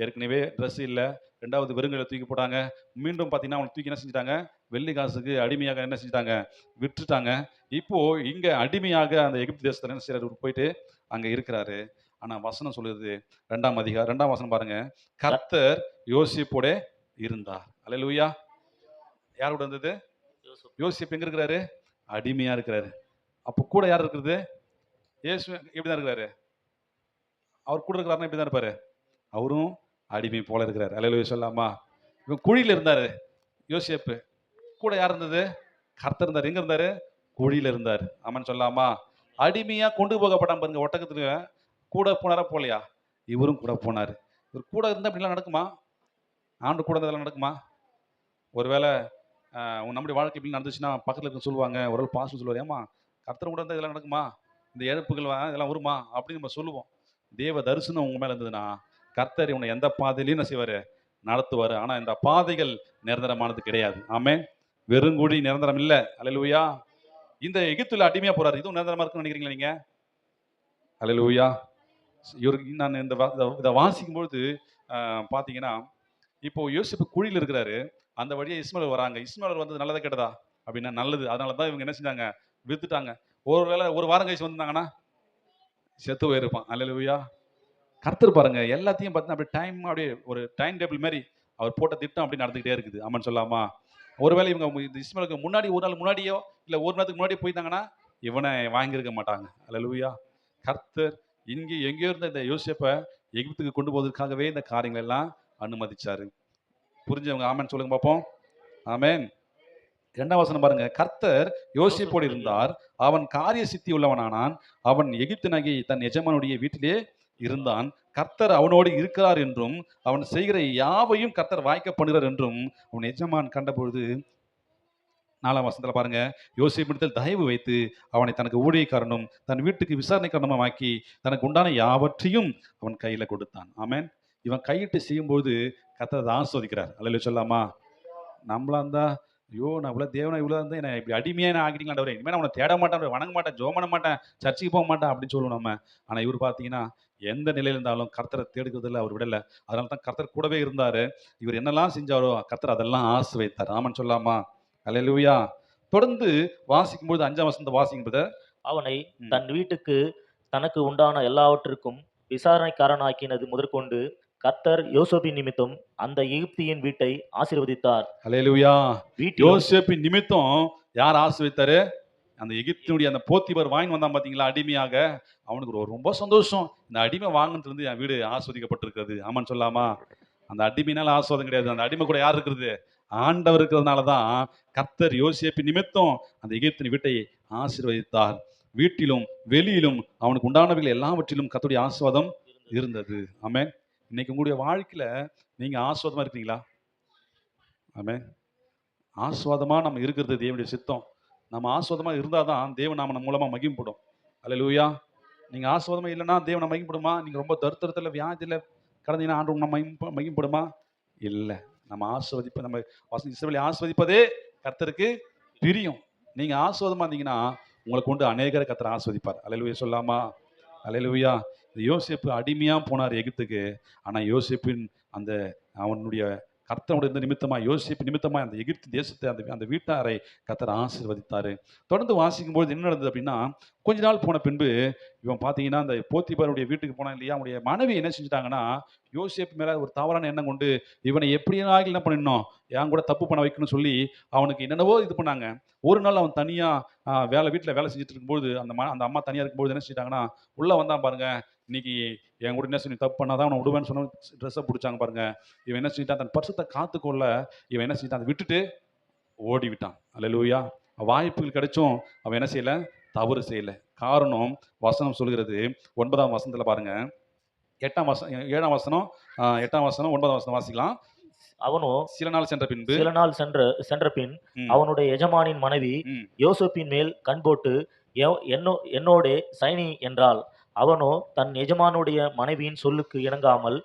ஏற்கனவே ட்ரெஸ் இல்ல. 2வது வெறுங்கையில தூக்கி போட்டாங்க. மீண்டும் பார்த்தீங்கன்னா, அவன தூக்கி என்ன செஞ்சுட்டாங்க, வெள்ளி காசுக்கு அடிமையாக என்ன செஞ்சுட்டாங்க, விற்றுட்டாங்க. இப்போ இங்க அடிமையாக அந்த எகிப்து தேசத்துல என்ன செய்றாரு, போயிட்டு அங்க இருக்கிறாரு. ஆனா வசனம் சொல்லுது 2ஆம் வசனம் பாருங்க. கர்த்தர் யோசேப்போடே இருந்தார். அல்லேலூயா. யார் கூட இருந்தது? யோசேப்பு எங்க இருக்கிறாரு? அடிமையா இருக்கிறாரு. அப்போ கூட யார் இருக்கிறது? இயேசு எப்படி தான் இருக்கிறாரு? அவர் கூட இருக்கிறாருன்னா எப்படி தான் இருப்பாரு? அவரும் அடிமை போல இருக்கிறார். அல்லேலூயா சொல்லாமா? இவன் குழியில இருந்தாரு யோசேப்பு. கூட யார் இருந்தது? கர்த்தர் இருந்தார். எங்க இருந்தாரு? குழியில இருந்தார். ஆமென் சொல்லாமா? அடிமையா கொண்டு போகப்பட்டான் பாருங்க ஒட்டகத்துல. கூட போனாரா போலையா? இவரும் கூட போனாரு. இவர் கூட இருந்தா இப்படிலாம் நடக்குமா? ஆண்டு கூட இருந்தா இதெல்லாம் நடக்குமா? ஒருவேளை நம்முடைய வாழ்க்கை இப்படி நடந்துச்சுன்னா பக்கத்துல இருக்க சொல்லுவாங்க. ஒரு ஆள் பாஸ்டர் சொல்லுவாரு, ஏம்மா கர்த்தர் கூட இருந்தா இதெல்லாம் நடக்குமா? இந்த இழப்புகள் இதெல்லாம் வருமா? அப்படின்னு நம்ம சொல்லுவோம். தேவ தரிசனம் உங்க மேல இருந்ததுன்னா, கர்த்தர் உன்னை எந்த பாதையிலையும் என்ன செய்வாரு? நடத்துவாரு. ஆனா இந்த பாதைகள் நிரந்தரமானது கிடையாது. ஆமென். வெறுங்குழி நிரந்தரம் இல்ல. அல்லேலூயா. இந்த எகிப்துல அடிமையா போறாரு. இதுவும் நிரந்தரமா இருக்குன்னு நினைக்கிறீங்களா நீங்க? அல்லேலூயா. இவருக்கு நான் இத வாசிக்கும்பொழுது பார்த்தீங்கன்னா, இப்போ யோசேப்பு குழியில இருக்கிறாரு. அந்த வழியா இஸ்மவேலர் வராங்க. இஸ்மவேலர் வந்தது நல்லதா கெட்டதா? அப்படின்னா நல்லது. அதனால தான் இவங்க என்ன செஞ்சாங்க? வித்துட்டாங்க. ஒருவேளை ஒரு வாரம் கழிச்சு வந்திருந்தாங்கன்னா, செத்து போயிருப்பான். அல்லேலூயா. கர்த்தர் பாருங்க எல்லாத்தையும் பார்த்தீங்கன்னா அப்படியே ஒரு டைம் டேபிள் மாரி அவர் போட்ட திட்டம் அப்படி நடந்துகிட்டே இருக்குது. ஆமென் சொல்லாமா? ஒருவேளை இவங்க இந்த இஸ்மவேலுக்கு முன்னாடி ஒரு நாள் முன்னாடியோ, இல்ல ஒரு நேரத்துக்கு முன்னாடியோ போயிருந்தாங்கன்னா, இவனை வாங்கியிருக்க மாட்டாங்க. அல்லேலூயா. கர்த்தர் எங்கேயோ இருந்த இந்த யோசேப்ப எகிப்துக்கு கொண்டு போவதற்காகவே இந்த காரியங்கள் எல்லாம் அனுமதிச்சாரு. புரிஞ்சவங்க ஆமென் சொல்லுங்க பார்ப்போம். ஆமென். 2ஆம் வசனம் பாருங்க. கர்த்தர் யோசேப்போடு இருந்தார். அவன் காரிய சித்தி உள்ளவனானான். அவன் எகிப்தினாகிய தன் எஜமானுடைய வீட்டிலே இருந்தான். கர்த்தர் அவனோடு இருக்கிறார் என்றும், அவன் செய்கிற யாவையும் கர்த்தர் வாய்க்க பண்ணுகிறார் என்றும் அவன் எஜமான் கண்டபொழுது 4ஆம் வசனத்துல பாருங்க. யோசேப்பிடத்தில் தயவு வைத்து அவனை தனக்கு ஊழியக்காரனும் தன் வீட்டுக்கு விசாரணைக்காரனும் ஆக்கி தனக்கு உண்டான யாவற்றையும் அவன் கையில கொடுத்தான். ஆமென். இவன் கையிட்டு செய்யும்போது கர்த்தர் அதை ஆஸ்வதிக்கிறார். அல்லேலூயா சொல்லாமா? நம்மளா இருந்தா, ஐயோ நான் இவ்வளவு தேவனா இவ்வளவு இருந்தா என்ன இப்படி அடிமையா என்ன ஆக்கிட்டீங்களா ஆண்டவரே, இனிமே நான் உன்னை தேட மாட்டேன், வணங்க மாட்டேன், ஜெபம் பண்ண மாட்டேன், சர்ச்சுக்கு போக மாட்டேன் அப்படின்னு சொல்லுவோம் நம்ம. ஆனா இவர் பாத்தீங்கன்னா எந்த நிலையில இருந்தாலும் கர்த்தரை தேடுகிறதுல அவர் விடல. அதனால தான் கர்த்தர் கூடவே இருந்தாரு. இவர் என்னெல்லாம் செஞ்சாரோ கர்த்தர் அதெல்லாம் ஆசீர்வதித்தார். ஆமென் சொல்லாமா? அல்லேலூயா. தொடர்ந்து வாசிக்கும்போது 5ஆம் வசனத்தை வாசிங்க பிரதர். அவனை தன் வீட்டுக்கு தனக்கு உண்டான எல்லாவற்றிற்கும் விசாரணைக்காரனாக்கினது முதற்கொண்டு கர்த்தர் யோசேப்பின் நிமித்தம் அந்த எகிப்தியின் வீட்டை ஆசீர்வதித்தார். அல்லேலூயா. வீட்டிலும் யோசேப்பின் நிமித்தம் யார் ஆசீர்வதித்தாரு? அந்த எகிப்தினுடைய அந்த போத்திபார் வாங்கி வந்தான் பாத்தீங்களா அடிமையாக, அவனுக்கு ரொம்ப சந்தோஷம். இந்த அடிமை வாங்கினதுல இருந்து என் வீடு ஆஸ்வதிக்கப்பட்டிருக்கிறது. ஆமான்னு சொல்லாமா? அந்த அடிமைனால ஆஸ்வாதம் கிடையாது. அந்த அடிமை கூட யார் இருக்கிறது? ஆண்டவர் இருக்கிறதுனால தான் கர்த்தர் யோசேப்பின் நிமித்தம் அந்த எகிப்தின் வீட்டை ஆசீர்வதித்தார். வீட்டிலும் வெளியிலும் அவனுக்கு உண்டானவைகள் எல்லாவற்றிலும் கர்த்தருடைய ஆசீர்வாதம் இருந்தது. ஆமென். இன்னைக்கு உங்களுடைய வாழ்க்கையில நீங்க ஆசீர்வாதமா இருக்கீங்களா? ஆமென். ஆசீர்வாதமா நம்ம இருக்கிறது தேவனுடைய சித்தம். நம்ம ஆசீர்வாதமா இருந்தாதான் தேவன் நாம நம்ம மூலமா மகிமைப்படும். அல்லேலூயா. நீங்க ஆசீர்வாதமா இல்லைன்னா தேவன் நம்ம மகிமைப்படுமா? நீங்க ரொம்ப தரித்திரத்துல வியாதியில கடந்தீங்கன்னா ஆண்டவர் நம்ம மகிமைப்படுமா? இல்ல. நம்ம இஸ்ரவேலை ஆசீர்வதிப்பதே கர்த்தருக்கு பிரியம். நீங்க ஆசீர்வாதமா இருந்தீங்கன்னா உங்களை கொண்டு அநேகரை கர்த்தர் ஆசீர்வதிப்பார். அல்லேலூயா சொல்லாமா? அல்லேலூயா. யோசேப்பு அடிமையா போனார் எகிப்துக்கு. ஆனா யோசேப்பின் அந்த அவனுடைய கர்த்தருடைய நிமித்தமா யோசேப்பு நிமித்தமா அந்த எகிப்து தேசத்தை அந்த வீட்டாரை கர்த்தர் ஆசீர்வதித்தாரு. தொடர்ந்து வாசிக்கும்போது என்ன நடந்தது அப்படின்னா, கொஞ்ச நாள் போன பின்பு இவன் பார்த்தீங்கன்னா அந்த போத்திபாருடைய வீட்டுக்கு போனான் இல்லையா, அவனுடைய மனைவி என்ன செஞ்சுட்டாங்கன்னா, யோசேப்பு மேல ஒரு தவறான எண்ணம் கொண்டு இவனை எப்படியாவது என்ன பண்ணிடணும், என் கூட தப்பு பண்ண வைக்கணும்னு சொல்லி அவனுக்கு என்னென்னவோ இது பண்ணாங்க. ஒரு நாள் அவன் தனியா வீட்டுல வேலை செஞ்சுட்டு இருக்கும்போது அந்த அம்மா தனியா இருக்கும்போது என்ன செஞ்சிட்டாங்கன்னா, உள்ள வந்தான் பாருங்க. இன்னைக்கு என் கூட என்ன சொல்லி தப்பு பண்ணாதான் அவனை விடுவேன்னு சொன்ன ட்ரெஸ்ஸை பிடிச்சாங்க பாருங்க. இவன் என்ன செஞ்சிட்டான், தன் பரிசுத்தை காத்துக்கொள்ள இவன் என்ன செஞ்சிட்டான், அதை விட்டுட்டு ஓடிவிட்டான். அல்லேலூயா. வாய்ப்புகள் கிடைச்சும் அவன் என்ன செய்யல? தவறு செய்யல. காரணம் வசனம் சொல்கிறது 9ஆம் வசனத்துல பாருங்க. 8ஆம் வசனம் 7ஆம் வசனம் 8ஆம் வசனம் 9ஆம் வசனம் வாசிக்கலாம். அவனோ சில நாள் சென்ற பின்பு சில நாள் சென்ற பின் ம், அவனுடைய எஜமானின் மனைவி ம். யோசேப்பின் மேல் கண் போட்டு, என்னோடே சயனி என்றாள். அவனோ தன் எஜமானுடைய மனைவியின் சொல்லுக்கு இணங்காமல்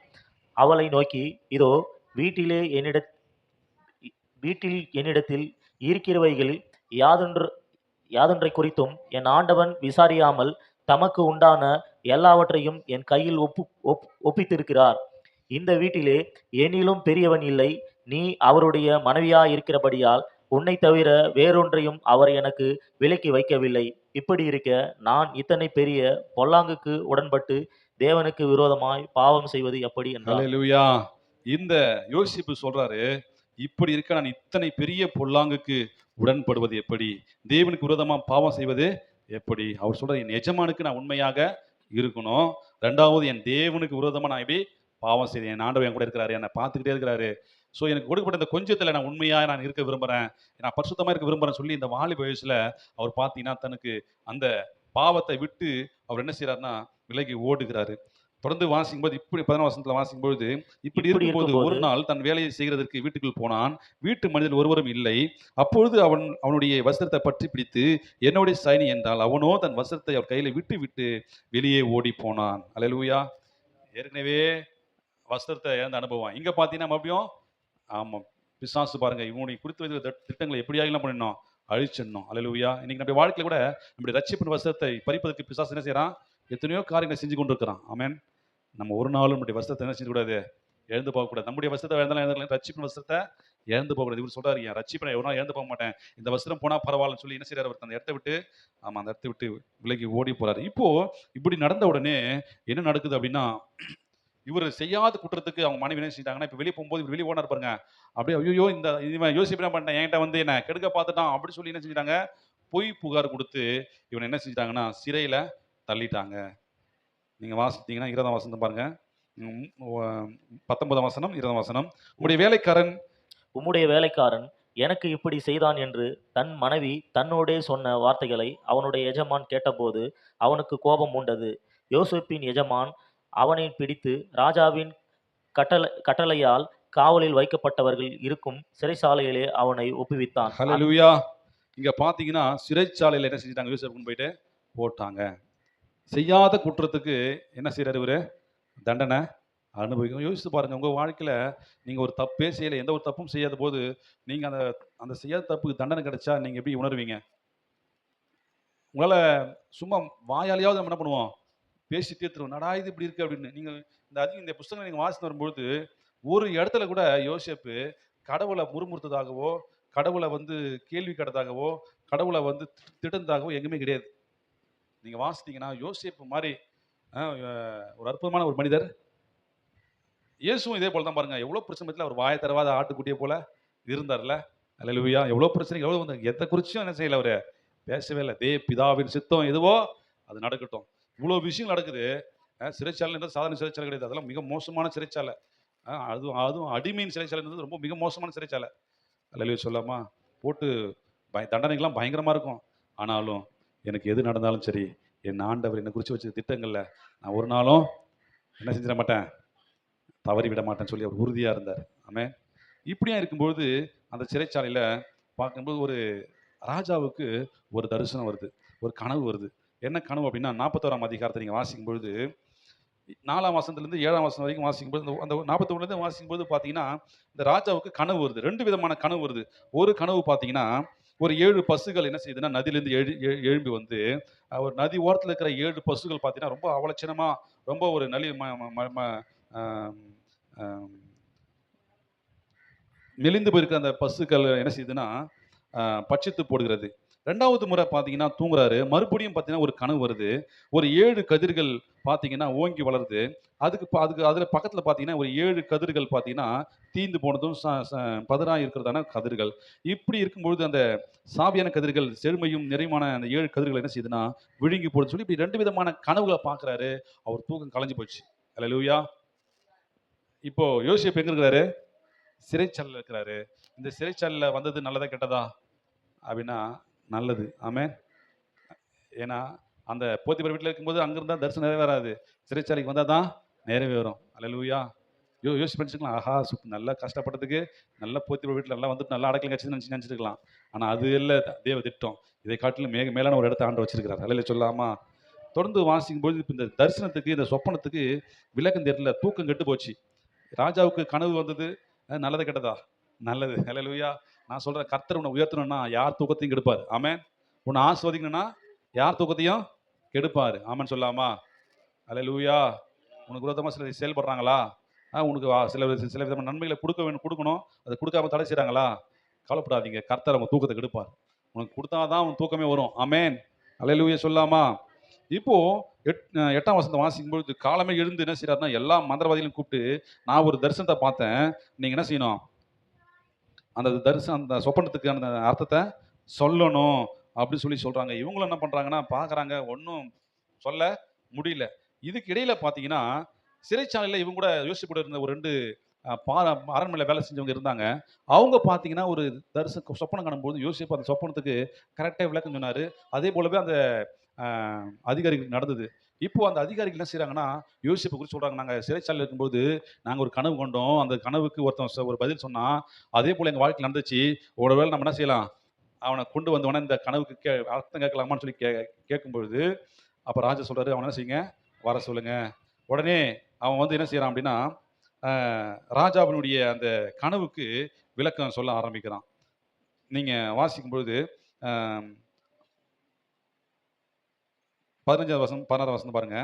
அவளை நோக்கி, இதோ வீட்டிலே வீட்டில் என்னிடத்தில் இருக்கிறவைகளில் யாதொன்று யாதொன்றைக் குறித்தும் என் ஆண்டவன் விசாரியாமல் தமக்கு உண்டான எல்லாவற்றையும் என் கையில் ஒப்பித்திருக்கிறார். இந்த வீட்டிலே என்னிலும் பெரியவன் இல்லை. நீ அவருடைய மனைவியாயிருக்கிறபடியால் உன்னைத் தவிர வேறொன்றையும் அவர் எனக்கு விலக்கி வைக்கவில்லை. இப்படி இருக்க நான் இத்தனை பெரிய பொல்லாங்குக்கு உடன்பட்டு தேவனுக்கு விரோதமாய் பாவம் செய்வது எப்படி என்றார். அல்லேலூயா. இந்த யோசிப்பு சொல்றாரு, இப்படி இருக்க நான் இத்தனை பெரிய பொல்லாங்குக்கு உடன்படுவது எப்படி? தேவனுக்கு விரோதமா பாவம் செய்வது எப்படி? அவர் சொல்றாரு, என் எஜமானுக்கு நான் உண்மையாக இருக்கணும். 2வது என் தேவனுக்கு விரோதமா நான் எப்படி பாவம் செய்தேன். என் ஆண்டவர் என் கூட இருக்கிறாரு. என்னை பார்த்துக்கிட்டே இருக்கிறாரு. ஸோ எனக்கு கொடுக்கப்பட்ட இந்த கொஞ்சத்துல நான் உண்மையா நான் இருக்க விரும்புறேன். நான் பரிசுத்தமா இருக்க விரும்புறேன்னு சொல்லி இந்த வாலிப வயசுல அவர் பார்த்தீங்கன்னா, தனக்கு அந்த பாவத்தை விட்டு அவர் என்ன செய்றாருன்னா, விலகி ஓடுகிறாரு. தொடர்ந்து வாசிக்கும்போது இப்படி 11ஆம் வசனத்துல வாசிக்கும்பொழுது, இப்படி இருக்கும்போது ஒரு நாள் தன் வேலையை செய்கிறதற்கு வீட்டுக்குள் போனான். வீட்டு மனிதர் ஒருவரும் இல்லை. அப்பொழுது அவனுடைய வஸ்திரத்தை பற்றி பிடித்து, என்னுடைய சயனி என்றால், அவனோ தன் வஸ்திரத்தை அவர் கையில விட்டு வெளியே ஓடி போனான். அல்லேலூயா. ஏற்கனவே வஸ்திரத்தை இழந்த அனுபவம். இங்க பார்த்தீங்கன்னா மறுபடியும் ஆமா. பிசாசு பாருங்க, இவனுடைய குறித்து வைத்த திட்டங்களை எப்படியாகலாம் பண்ணிடணும், அழிச்சிடணும். அல்லேலூயா. இன்னைக்கு நம்முடைய வாழ்க்கையில கூட நம்முடைய ரட்சிப்பின் வஸ்திரத்தை பறிப்பதற்கு பிசாசு என்ன செய்றான்? எத்தனையோ காரியங்களை செஞ்சு கொண்டிருக்கிறான். ஆமென். நம்ம ஒரு நாளும் நம்முடைய வஸ்திரத்தை என்ன செய்யக்கூடாது? இழந்து போகக்கூடாது. நம்முடைய வஸ்திரத்தை இழந்தாலும் ரட்சிப்பின் வஸ்திரத்தை இழந்து போகக்கூடாது. இவர் சொல்றாரு, என் ரட்சிப்பை நான் ஒரு நாள் இழந்து போக மாட்டேன். இந்த வஸ்திரம் போனா பரவாயில்லன்னு சொல்லி என்ன செய்றாரு? அவர் அந்த இடத்தை விட்டு அந்த இடத்தை விட்டு விலகி ஓடி போறாரு. இப்போ இப்படி நடந்த உடனே என்ன நடக்குது அப்படின்னா, இவர் செய்யாத குற்றத்துக்கு அவங்க மனைவி என்ன செஞ்சிட்டாங்கன்னா, இப்ப வெளியே போகும்போது இவர் வெளியே ஓடினார் பாருங்க. அப்படியே ஐயோ இந்த இவன் யோசிப்பு என்ன பண்ணிட்டான், என்கிட்ட வந்து என்ன கெடுக்க பார்த்துட்டான் அப்படி சொல்லி என்ன செஞ்சிட்டாங்க, பொய் புகார் கொடுத்து இவனை என்ன செஞ்சிட்டாங்கன்னா சிறையில தள்ளிட்டாங்க. நீங்க வாசித்தீங்கன்னா 20ஆம் வசனம் பாருங்க. 19ஆம் வசனம் 20ஆம் வசனம். உங்களுடைய வேலைக்காரன் உம்முடைய வேலைக்காரன் எனக்கு இப்படி செய்தான் என்று தன் மனைவி தன்னோடே சொன்ன வார்த்தைகளை அவனுடைய எஜமான் கேட்டபோது அவனுக்கு கோபம் உண்டது. யோசேப்பின் எஜமான் அவனை பிடித்து ராஜாவின் கட்டளையால் காவலில் வைக்கப்பட்டவர்கள் இருக்கும் சிறைச்சாலையிலே அவனை ஒப்புவித்தான். ஹல்லேலூயா. இங்க பாத்தீங்கன்னா சிறைச்சாலையில என்ன செஞ்சிட்டாங்க, யோசேப்பு கொண்டு போயிட்டு போட்டாங்க. செய்யாத குற்றத்துக்கு என்ன செய்யறாரு இவரு? தண்டனை அனுபவிக்கணும். யோசித்து பாருங்க, உங்க வாழ்க்கையில நீங்க ஒரு தப்பே செய்யல, எந்த ஒரு தப்பும் செய்யாத போது நீங்க அந்த அந்த செய்யாத தப்புக்கு தண்டனை கிடைச்சா நீங்க எப்படி உணர்வீங்க? உங்களால சும்மா வாயாலேயாவது நம்ம என்ன பண்ணுவோம்? பேசி தீர்த்துருவோம். நடா இது இப்படி இருக்கு அப்படின்னு. நீங்க இந்த புஸ்தகம் நீங்க வாசித்து வரும்பொழுது ஒரு இடத்துல கூட யோசேப்பு கடவுளை முறுமுறுத்ததாகவோ, கடவுளை வந்து கேள்வி கேட்டதாகவோ, கடவுளை வந்து திட்டதாகவோ எங்குமே கிடையாது. நீங்க வாசித்தீங்கன்னா யோசேப்பு மாதிரி ஒரு அற்புதமான ஒரு மனிதர். இயேசுவும் இதே போல தான் பாருங்க. எவ்வளவு பிரச்சனைல அவர் வாயை திறவாத ஆட்டுக்குட்டியை போல இருந்தார்ல. அல்லேலூயா. எவ்வளவு பிரச்சனை எவ்வளவு வந்து எதை குறிச்சும் என்ன செய்யல அவரு? பேசவே இல்ல. பிதாவின் சித்தம் எதுவோ அது நடக்கட்டும். இவ்வளவு விஷயம் நடக்குது. சிறைச்சாலைன்றது சாதாரண சிறைச்சாலை கிடையாது. அதெல்லாம் மிக மோசமான சிறைச்சாலை. அதுவும் அதுவும் அடிமையின் சிறைச்சாலைன்றது ரொம்ப மிக மோசமான சிறைச்சாலை. அல்லேலூயா சொல்லாமா? போட்டு தண்டனைகள்லாம் பயங்கரமா இருக்கும். ஆனாலும் எனக்கு எது நடந்தாலும் சரி, என் ஆண்டவர் என்னை குறிச்சு வச்ச திட்டங்கள்ல நான் ஒரு நாளும் என்ன செஞ்சிட மாட்டேன், தவறி விட மாட்டேன்னு சொல்லி அவர் உறுதியா இருந்தார். ஆமென். இப்படியா இருக்கும்பொழுது அந்த சிறைச்சாலையில பார்க்கும்போது ஒரு ராஜாவுக்கு ஒரு தரிசனம் வருது, ஒரு கனவு வருது. என்ன கனவு அப்படின்னா 41ஆம் அதிகாரத்தை நீங்க வாசிக்கும் பொழுது 4ஆம் வசனத்திலிருந்து 7ஆம் வசனம் வரைக்கும் வாசிக்கும்போது அந்த 41லேருந்து வாசிக்கும்போது பார்த்தீங்கன்னா இந்த ராஜாவுக்கு கனவு வருது. 2 விதமான கனவு வருது. ஒரு கனவு பார்த்தீங்கன்னா ஒரு 7 பசுகள் என்ன செய்யுதுன்னா நதியிலேருந்து எழும்பி வந்து ஒரு நதி ஓரத்தில் இருக்கிற 7 பசுகள் பார்த்தீங்கன்னா ரொம்ப அவலட்சணமா ரொம்ப ஒரு ஆம், ஆம், மெலிந்து போயிருக்கிற அந்த பசுக்கள் என்ன செய்யுதுன்னா பட்சித்து போடுகிறது. 2வது முறை பார்த்தீங்கன்னா தூங்குறாரு. மறுபடியும் பார்த்தீங்கன்னா ஒரு கனவு வருது. ஒரு 7 கதிர்கள் பார்த்தீங்கன்னா ஓங்கி வளருது. அதுக்கு அதில் பக்கத்தில் பார்த்தீங்கன்னா ஒரு 7 கதிர்கள் பார்த்தீங்கன்னா தீந்து போனதும் பதறாக இருக்கிறதான கதிர்கள். இப்படி இருக்கும்பொழுது அந்த சாவியான கதிர்கள் செழுமையும் நிறைவான அந்த 7 கதிர்கள் என்ன செய்யுதுன்னா விழுங்கி போடுன்னு சொல்லி இப்படி 2 விதமான கனவுகளை பார்க்குறாரு. அவர் தூக்கம் கலைஞ்சு போச்சு. அல்லேலூயா. இப்போ யோசேப்பு எங்க இருக்கிறாரு? சிறைச்சாலையில் இருக்கிறாரு. இந்த சிறைச்சாலையில் வந்தது நல்லதா கெட்டதா அப்படின்னா நல்லது. ஆமென். ஏன்னா அந்த போத்திபார் வீட்டில் இருக்கும்போது அங்கிருந்தா தரிசனம் நிறைவேறாது. சிறைச்சாலைக்கு வந்தால் தான் நிறைவேறும். அல்லேலூயா. யோசிச்சு பண்ணிச்சுக்கலாம். ஆஹா நல்லா கஷ்டப்பட்டதுக்கு நல்லா போத்திபார் வீட்டில் நல்லா வந்துட்டு நல்லா அடக்கலம் கட்சி நினச்சிருக்கலாம். ஆனால் அது இல்லை தேவ திட்டம். இதை காட்டிலும் மேலான ஒரு இடத்த ஆண்டு வச்சிருக்கிறார். அல்லையில சொல்லாமா. தொடர்ந்து வாசிக்கும்போது இப்போ இந்த தரிசனத்துக்கு இந்த சொப்பனத்துக்கு விளக்கம் தெரியல. தூக்கம் கெட்டு போச்சு. ராஜாவுக்கு கனவு வந்தது. நல்லது கெட்டதா நல்லது. அல்லேலூயா. நான் சொல்றேன், கர்த்தர் உன்னை உயர்த்தணும்னா யார் தூக்கத்தையும் கெடுப்பார். ஆமென். உன்னை ஆஸ்வதிக்கணும்னா யார் தூக்கத்தையும் கெடுப்பார். ஆமென் சொல்லாமா. அல்லேலூயா. உனக்கு விரோதமாக சிலர் செயல்படுறாங்களா? உனக்கு சில விதமான நன்மைகளை கொடுக்கணும். அதை கொடுக்காம தடை செய்கிறாங்களா? கவலைப்படாதீங்க, கர்த்தர் அவங்க தூக்கத்தை கெடுப்பார். உனக்கு கொடுத்தாதான் உன் தூக்கமே வரும். ஆமென். அல்லேலூயா சொல்லாமா. இப்போ 8ஆம் வசனத்தை வாசிக்கும்போது காலமே எழுந்து என்ன செய்யறாருன்னா எல்லா மந்திரவாதிகளையும் கூப்பிட்டு, நான் ஒரு தரிசனத்தை பார்த்தேன், நீங்க என்ன செய்யணும், அந்த தரிசனம் அந்த சொப்பனத்துக்கு அந்த அர்த்தத்தை சொல்லணும் அப்படின்னு சொல்றாங்க. இவங்களும் என்ன பண்றாங்கன்னா பாக்குறாங்க, ஒன்றும் சொல்ல முடியல. இதுக்கு இடையில பாத்தீங்கன்னா சிறைச்சாலையில இவங்க கூட யோசிச்சு கூட இருந்த ஒரு 2 அரண்மனையில் வேலை செஞ்சவங்க இருந்தாங்க. அவங்க பாத்தீங்கன்னா ஒரு சொப்பனம் காணும்போது யோசிப்பு அந்த சொப்பனத்துக்கு கரெக்டாக விளக்கம் சொன்னாரு. அதே போலவே அந்த அதிகாரிகள் நடந்தது. இப்போ அந்த அதிகாரிகள் என்ன செய்றாங்கன்னா, யோசேப்பை குறித்து சொல்றாங்க. நாங்க சிறைச்சாலையில இருக்கும்போது நாங்க ஒரு கனவு கண்டோம். அந்த கனவுக்கு ஒருத்தன் ஒரு பதில் சொன்னான். அதே போல எங்க வாழ்க்கையில நடந்துச்சு. ஒருவேளை நம்ம என்ன செய்யலாம், அவனை கொண்டு வந்தவன இந்த கனவுக்கு அர்த்தம் கேட்கலாமான்னு சொல்லி கேட்கும்பொழுது, அப்ப ராஜா சொல்றாரு, அவனை என்ன செய்யுங்க, வர சொல்லுங்க. உடனே அவன் வந்து என்ன செய்யறான் அப்படின்னா, ராஜாவினுடைய அந்த கனவுக்கு விளக்கம் சொல்ல ஆரம்பிக்கிறான். நீங்க வாசிக்கும்பொழுது 15வது வசனம் 16வது வசனம் பாருங்க.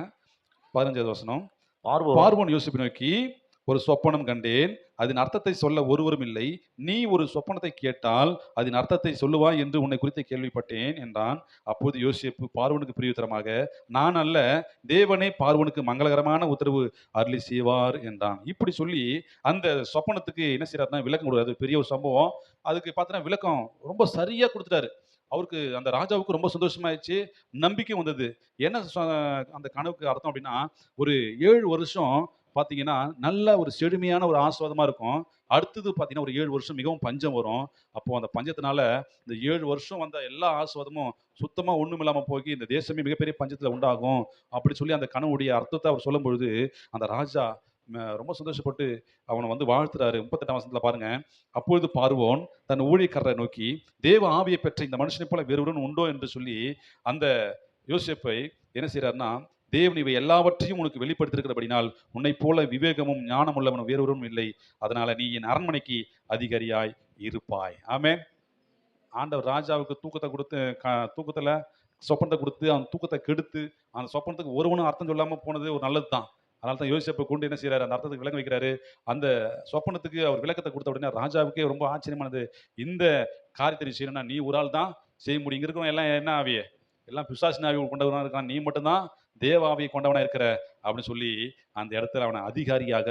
15வது வசனம். பார்வோன் யோசேப்பை நோக்கி, ஒரு சொப்பனம் கண்டேன், அதன் அர்த்தத்தை சொல்ல ஒருவரும் இல்லை. நீ ஒரு சொப்பனத்தை கேட்டால் அதன் அர்த்தத்தை சொல்லுவாய் என்று உன்னை குறித்து கேள்விப்பட்டேன் என்றான். அப்போது யோசேப்பு பார்வோனுக்கு பிரிவுத்தரமாக, நான் அல்ல, தேவனே பார்வோனுக்கு மங்களகரமான உத்தரவு அருளி செய்வார் என்றான். இப்படி சொல்லி அந்த சொப்பனத்துக்கு என்ன செய்யறாருன்னா விளக்கம் கொடுக்குறாரு. அது பெரிய ஒரு சம்பவம். அதுக்கு பார்த்தீங்கன்னா விளக்கம் ரொம்ப சரியா கொடுத்துட்டாரு. அவருக்கு அந்த ராஜாவுக்கு ரொம்ப சந்தோஷமாயிடுச்சு, நம்பிக்கை வந்தது. என்ன அந்த கனவுக்கு அர்த்தம் அப்படின்னா, ஒரு 7 வருஷம் பார்த்தீங்கன்னா நல்ல ஒரு செழுமையான ஒரு ஆசீர்வாதமா இருக்கும். அடுத்தது பார்த்தீங்கன்னா ஒரு 7 வருஷம் மிகவும் பஞ்சம் வரும். அப்போ அந்த பஞ்சத்தினால இந்த 7 வருஷம் வந்த எல்லா ஆசீர்வாதமும் சுத்தமா ஒண்ணுமில்லாம போகி இந்த தேசமே மிகப்பெரிய பஞ்சத்துல உண்டாகும். அப்படி சொல்லி அந்த கனவுடைய அர்த்தத்தை அவர் சொல்லும்பொழுது அந்த ராஜா ரொம்ப சந்தோஷப்பட்டு அவனை வந்து வாழ்த்துறாரு. 38ஆம் வசனத்துல பாருங்க. அப்பொழுது பார்வோன் தன் ஊழியக்காரரை நோக்கி, தேவ ஆவியை பெற்ற இந்த மனுஷனை போல வேறொருவன் உண்டோ என்று சொல்லி அந்த யோசேப்பை என்ன செய்யறாருன்னா, தேவன் இவை எல்லாவற்றையும் உனக்கு வெளிப்படுத்திருக்கிறபடினால் உன்னை போல விவேகமும் ஞானம் உள்ளவனும் வேறொருவரும் இல்லை. அதனால நீ என் அரண்மனைக்கு அதிகாரியாய் இருப்பாய். ஆமென். ஆண்டவர் ராஜாவுக்கு தூக்கத்தை கொடுத்து தூக்கத்துல சொப்பனத்தை கொடுத்து அந்த தூக்கத்தை கெடுத்து அந்த சொப்பனத்துக்கு ஒருவனும் அர்த்தம் சொல்லாம போனது ஒரு நல்லது தான். அதனால தான் யோசேப்பை கொண்டு என்ன செய்யறாரு, அந்த அர்த்தத்துக்கு விளங்க வைக்கிறாரு. அந்த சொப்பனத்துக்கு அவர் விளக்கத்தை கொடுத்த உடனே ராஜாவுக்கே ரொம்ப ஆச்சரியமானது. இந்த காரியத்தை நீ செய்யணும்னா நீ ஒரு ஆள் தான் செய்ய முடியும். இங்க இருக்கிறவங்க எல்லாம் என்ன ஆவியே, எல்லாம் பிசாசின் ஆவி கொண்டவனா இருக்கான், நீ மட்டும்தான் தேவ ஆவியை கொண்டவனா இருக்கிற அப்படின்னு சொல்லி அந்த இடத்துல அவனை அதிகாரியாக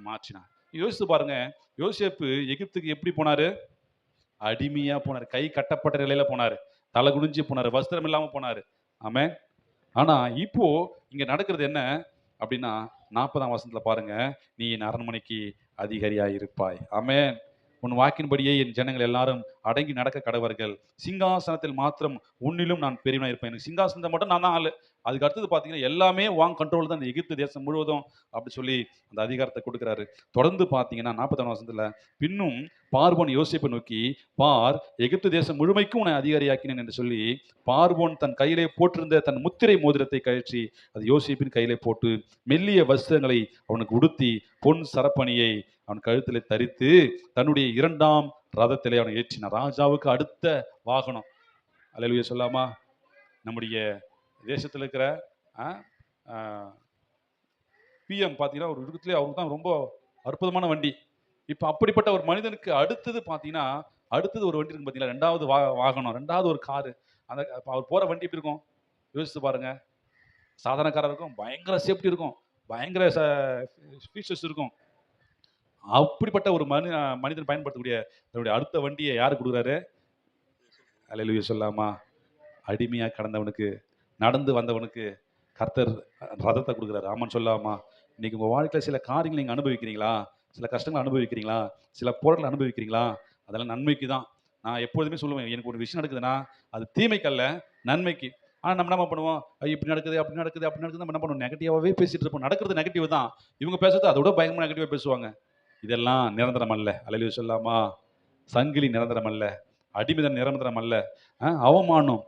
மாற்றினான். யோசித்து பாருங்க, யோசேப்பு எகிப்துக்கு எப்படி போனாரு? அடிமையா போனாரு. கை கட்டப்பட்ட நிலையில போனாரு. தலை குனிஞ்சு போனாரு. வஸ்திரம் இல்லாம போனாரு. ஆமென். ஆனா இப்போ இங்க நடக்கிறது என்ன அப்படின்னா 40ஆம் வசனத்துல பாருங்க, நீ என் அரண்மனைக்கு அதிகாரியா இருப்பாய். ஆமென். உன் வாக்கின்படியே என் ஜனங்கள் எல்லாரும் அடங்கி நடக்க கடவர்கள். சிங்காசனத்தில் மாத்திரம் உன்னிலும் நான் பெரியவனா இருப்பேன். எனக்கு சிங்காசனத்தை மட்டும் நான் தான் ஆளு. அதுக்கு அடுத்தது பார்த்தீங்கன்னா எல்லாமே வாங் கண்ட்ரோல் தான் இந்த எகிப்து தேசம் முழுவதும் அப்படி சொல்லி அந்த அதிகாரத்தை கொடுக்குறாரு. தொடர்ந்து பார்த்தீங்கன்னா 40ஆம் வசனத்துல, பின்னும் பார்வோன் யோசேப்பை நோக்கி, பார், எகிப்து தேசம் முழுமைக்கும் உன்னை அதிகாரியாக்கினேன் என்று சொல்லி பார்வோன் தன் கையிலே போட்டிருந்த தன் முத்திரை மோதிரத்தை கழற்றி அது யோசேப்பின் கையிலே போட்டு மெல்லிய வஸ்திரங்களை அவனுக்கு உடுத்தி பொன் சரப்பணியை அவன் கழுத்திலே தரித்து தன்னுடைய 2ஆம் ரதத்திலே அவனை ஏற்றினான். ராஜாவுக்கு அடுத்த வாகனம். அல்லேலூயா சொல்லாமா. நம்முடைய தேசத்தில் இருக்கிற பிஎம் பார்த்தீங்கன்னா ஒரு இடத்துல அவருக்கு தான் ரொம்ப அற்புதமான வண்டி. இப்போ அப்படிப்பட்ட ஒரு மனிதனுக்கு அடுத்தது பார்த்தீங்கன்னா அடுத்தது ஒரு வண்டி இருக்கு பார்த்தீங்களா, 2வது வாகனம், 2வது ஒரு காரு. அந்த அவர் போகிற வண்டி எப்படி இருக்கும் யோசிச்சு பாருங்க. சாதாரண காராக இருக்கும், பயங்கர சேஃப்டி இருக்கும், பயங்கர ஃபீச்சர்ஸ் இருக்கும். அப்படிப்பட்ட ஒரு மனிதன் பயன்படுத்தக்கூடிய தன்னுடைய அடுத்த வண்டியை யாரு கொடுக்குறாரு? அல்லேலூயா சொல்லாமா. அடிமையா கடந்தவனுக்கு, நடந்து வந்தவனுக்கு கர்த்தர் ரதத்தை கொடுக்குறாரு. ஆமான்னு சொல்லாமா. இன்னைக்கு உங்க வாழ்க்கையில சில காரியங்களை நீங்க அனுபவிக்கிறீங்களா? சில கஷ்டங்களை அனுபவிக்கிறீங்களா? சில போராட்டங்களை அனுபவிக்கிறீங்களா? அதெல்லாம் நன்மைக்கு தான். நான் எப்பொழுதுமே சொல்லுவேன், எனக்கு ஒரு விஷயம் நடக்குதுன்னா, அது தீமைக்கல்ல, நன்மைக்கு. ஆனா நம்ம என்ன பண்ணுவோம்? இப்படி நடக்குது, அப்படி நடக்குது, அப்படி நடக்குது. நம்ம என்ன பண்ணுவோம்? நெகட்டிவாவே பேசிட்டு இருப்போம். நடக்கிறது நெகட்டிவ் தான். இவங்க பேசுறது அதை விட பயங்கரமா நெகட்டிவா பேசுவாங்க. இதெல்லாம் நிரந்தரம் அல்ல. அல்லேலூயா சொல்லாமா? சங்கிலி நிரந்தரம் அல்ல. அடிமை நிரந்தரம் அல்ல. அவமானம்,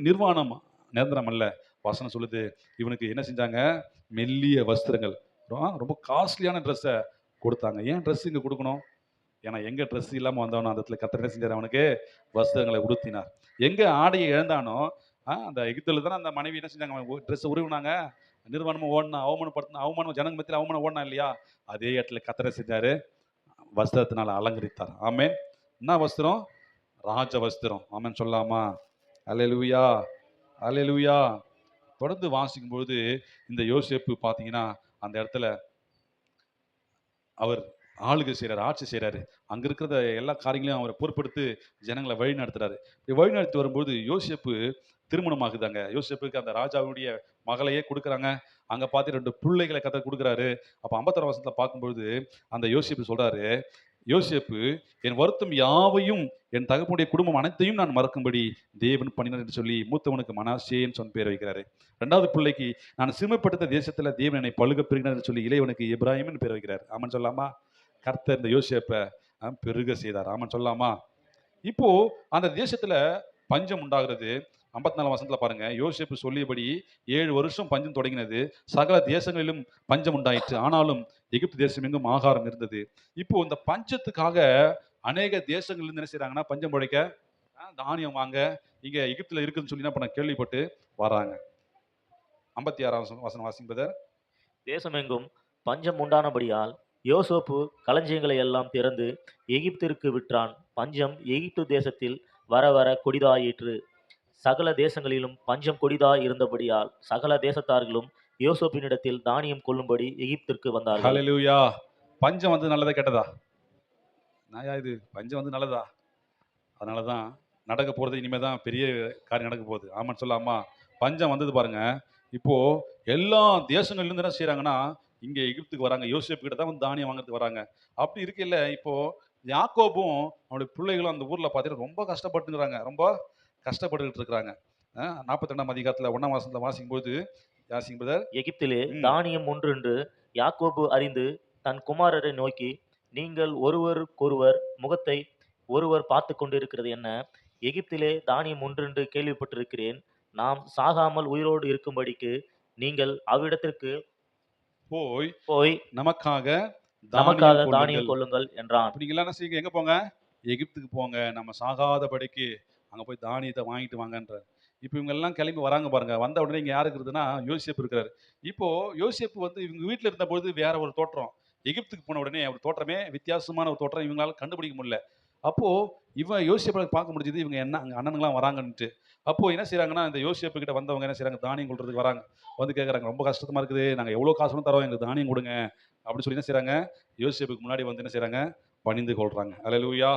நிர்வாணம் நிரந்தரம் அல்ல. வசனம் சொல்லுது, இவனுக்கு என்ன செஞ்சாங்க? மெல்லிய வஸ்திரங்கள், ரொம்ப காஸ்ட்லியான ட்ரெஸ்ஸ கொடுத்தாங்க. ஏன் ட்ரெஸ் இங்க குடுக்கணும்? ஏன்னா எங்க ட்ரெஸ் இல்லாம வந்தவனோ அந்த இடத்துல கர்த்தர் என்ன செஞ்சாரு? அவனுக்கு வஸ்திரங்களை உடுத்தினார். எங்க ஆடையை இழந்தானோ, அந்த எகிப்துல தானே அந்த மனைவி என்ன செஞ்சாங்க? ட்ரெஸ் உருவினாங்க. நிர்வாணமா ஓடுனா, அவமானப்படுத்தினா, அவமானம் ஜனங்க மத்தியில அவமானம் ஓடுனா இல்லையா? அதே இடத்துல கர்த்தர் என்ன செஞ்சாரு? வஸ்திரத்தினால அலங்கரித்தார். ஆமென். என்ன வஸ்திரம்? ராஜ வஸ்திரம். ஆமென் சொல்லாமா? அல்லேலூயா, அல்லேலூயா. தொடர்ந்து வாசிக்கும் பொழுது இந்த யோசேப்பு பார்த்தீங்கன்னா, அந்த இடத்துல அவர் ஆளுகை செய்றாரு, ஆட்சி செய்றாரு. அங்க இருக்கிற எல்லா காரியங்களையும் அவர் பொறுப்பெடுத்து ஜனங்கள வழி நடத்துறாரு. இப்படி வழி நடத்தி வரும்போது யோசேப்பு திருமணம் ஆகுதாங்க. யோசேப்புக்கு அந்த ராஜாவுடைய மகளையே குடுக்குறாங்க. அங்க பார்த்து 2 பிள்ளைகள கர்த்தர் குடுக்குறாரு. அப்ப 56 வசனத்துல பார்க்கும்பொழுது, அந்த யோசேப்பு சொல்றாரு, யோசேப்பு என் வருத்தம் யாவையும் என் தகப்பனுடைய குடும்பம் அனைத்தையும் நான் மறக்கும்படி தேவன் பண்ணினார் என்று சொல்லி மூத்தவனுக்கு மனாசேன்னு சொன்ன பேர் வைக்கிறாரு. 2வது பிள்ளைக்கு நான் சிறுமைப்படுத்த தேசத்துல தேவன் என்னை பழுக பெருகினார் என்று சொல்லி இளையவனுக்கு எப்ராஹிம்னு பேர் வைக்கிறார். ஆமென் சொல்லாமா? கர்த்தர் இந்த யோசேப்ப பெருக செய்தார். ஆமென் சொல்லாமா? இப்போ அந்த தேசத்துல பஞ்சம் உண்டாகிறது. 54 வசனத்துல பாருங்க, யோசேப்பு சொல்லியபடி 7 வருஷம் பஞ்சம் தொடங்கினது. சகல தேசங்களிலும் பஞ்சம் உண்டாயிற்று. ஆனாலும் எகிப்து தேசம் எங்கும் ஆகாரம் இருந்தது. இப்போ இந்த பஞ்சத்துக்காக அநேக தேசங்கள்ல இருந்து என்ன செய்றாங்கன்னா, பஞ்சம் பிழைக்க தானியம் வாங்க இங்க எகிப்துல இருக்குதுன்னு சொல்லி என்ன பண்ண கேள்விப்பட்டு வராங்க. 56 வசனம் வாசிங்க பிரதர். தேசமெங்கும் பஞ்சம் உண்டானபடியால் யோசேப்பு களஞ்சியங்களை எல்லாம் திறந்து எகிப்திற்கு விற்றான். பஞ்சம் எகிப்து தேசத்தில் வர வர கொடிதாயிற்று. சகல தேசங்களிலும் பஞ்சம் கொடிதாய் இருந்தபடியால் சகல தேசத்தார்களும் யோசேப்பினிடத்தில் தானியம் கொள்ளும்படி எகிப்திற்கு வந்தார்கள். ஹல்லேலூயா. பஞ்சம் வந்து நல்லதா கெட்டதா? நாயா இது பஞ்சம் வந்து நல்லதா? அதனால தான் நடக்க போறது இனிமே தான் பெரிய காரியம் நடக்க போகுது. ஆமான்னு சொல்லாமா? பஞ்சம் வந்தது பாருங்க. இப்போ எல்லா தேசங்கள்ல இருந்து என்ன செய்றாங்கன்னா, இங்க எகிப்துக்கு வராங்க. யோசேப்பு கிட்ட தான் வந்து தானியம் வாங்குறதுக்கு வராங்க. அப்படி இருக்கையில இப்போ யாக்கோபும் அவனுடைய பிள்ளைகளும் அந்த ஊர்ல பார்த்தீங்கன்னா ரொம்ப கஷ்டப்பட்டுக்கிறாங்க. ரொம்ப கஷ்டப்பட்டுக்கிட்டு இருக்கிறாங்க. 42ஆம் அதிகாரத்துல 1ஆம் வசனத்துல வாசிக்கும்போது வாசிங்க பிரதர். எகிப்திலே ம். தானியம் உண்டு என்று யாக்கோபு அறிந்து தன் குமாரரை நோக்கி, நீங்கள் ஒருவருக்கொருவர் முகத்தை ஒருவர் பார்த்து கொண்டிருக்கிறது என்ன? எகிப்திலே தானியம் உண்டென்று கேள்விப்பட்டிருக்கிறேன். நாம் சாகாமல் உயிரோடு இருக்கும்படிக்கு நீங்கள் அவ்விடத்திற்கு போய் போய் நமக்காக நமக்காக தானியம் தானியம் கொள்ளுங்கள். கொள்ளுங்கள் என்றான். அப்படிங்கலாம் என்ன செய்யுங்க? எங்க போங்க? எகிப்துக்கு போங்க. நம்ம சாகாதபடிக்கு அங்க போய் தானியத்த வாங்கிட்டு வாங்கன்றார். இப்ப இவங்க எல்லாம் கிளம்பி வராங்க பாருங்க. வந்த உடனே இங்க யாரு இருக்குதுன்னா, யோசேப்பு இருக்கிறாரு. இப்போ யோசேப்பு வந்து இவங்க வீட்ல இருந்தபொழுது வேற ஒரு தோற்றம். எகிப்துக்கு போன உடனே அவர் தோற்றமே வித்தியாசமான ஒரு தோற்றம். இவங்களால கண்டுபிடிக்க முடியல. அப்போ இவன் யோசேப்ப பார்க்க முடிஞ்சது. இவங்க என்ன அங்க அண்ணனுங்கலாம் வராங்கன்ட்டு. அப்போ என்ன செய்றாங்கன்னா, இந்த யோசேப்பு கிட்ட வந்தவங்க என்ன செய்றாங்க? தானியம் கொள்றதுக்கு வராங்க. வந்து கேட்கறாங்க, "ரொம்ப கஷ்டமா இருக்குது. நாங்க எவ்வளோ காசு வேணாலும் தரோம். எங்களுக்கு தானியம் குடுங்க." அப்படின்னு சொல்லி என்ன செய்றாங்க? யோசேப்புக்கு முன்னாடி வந்து என்ன செய்றாங்க? பணிந்து கொள்றாங்க. அல்லேலூயா.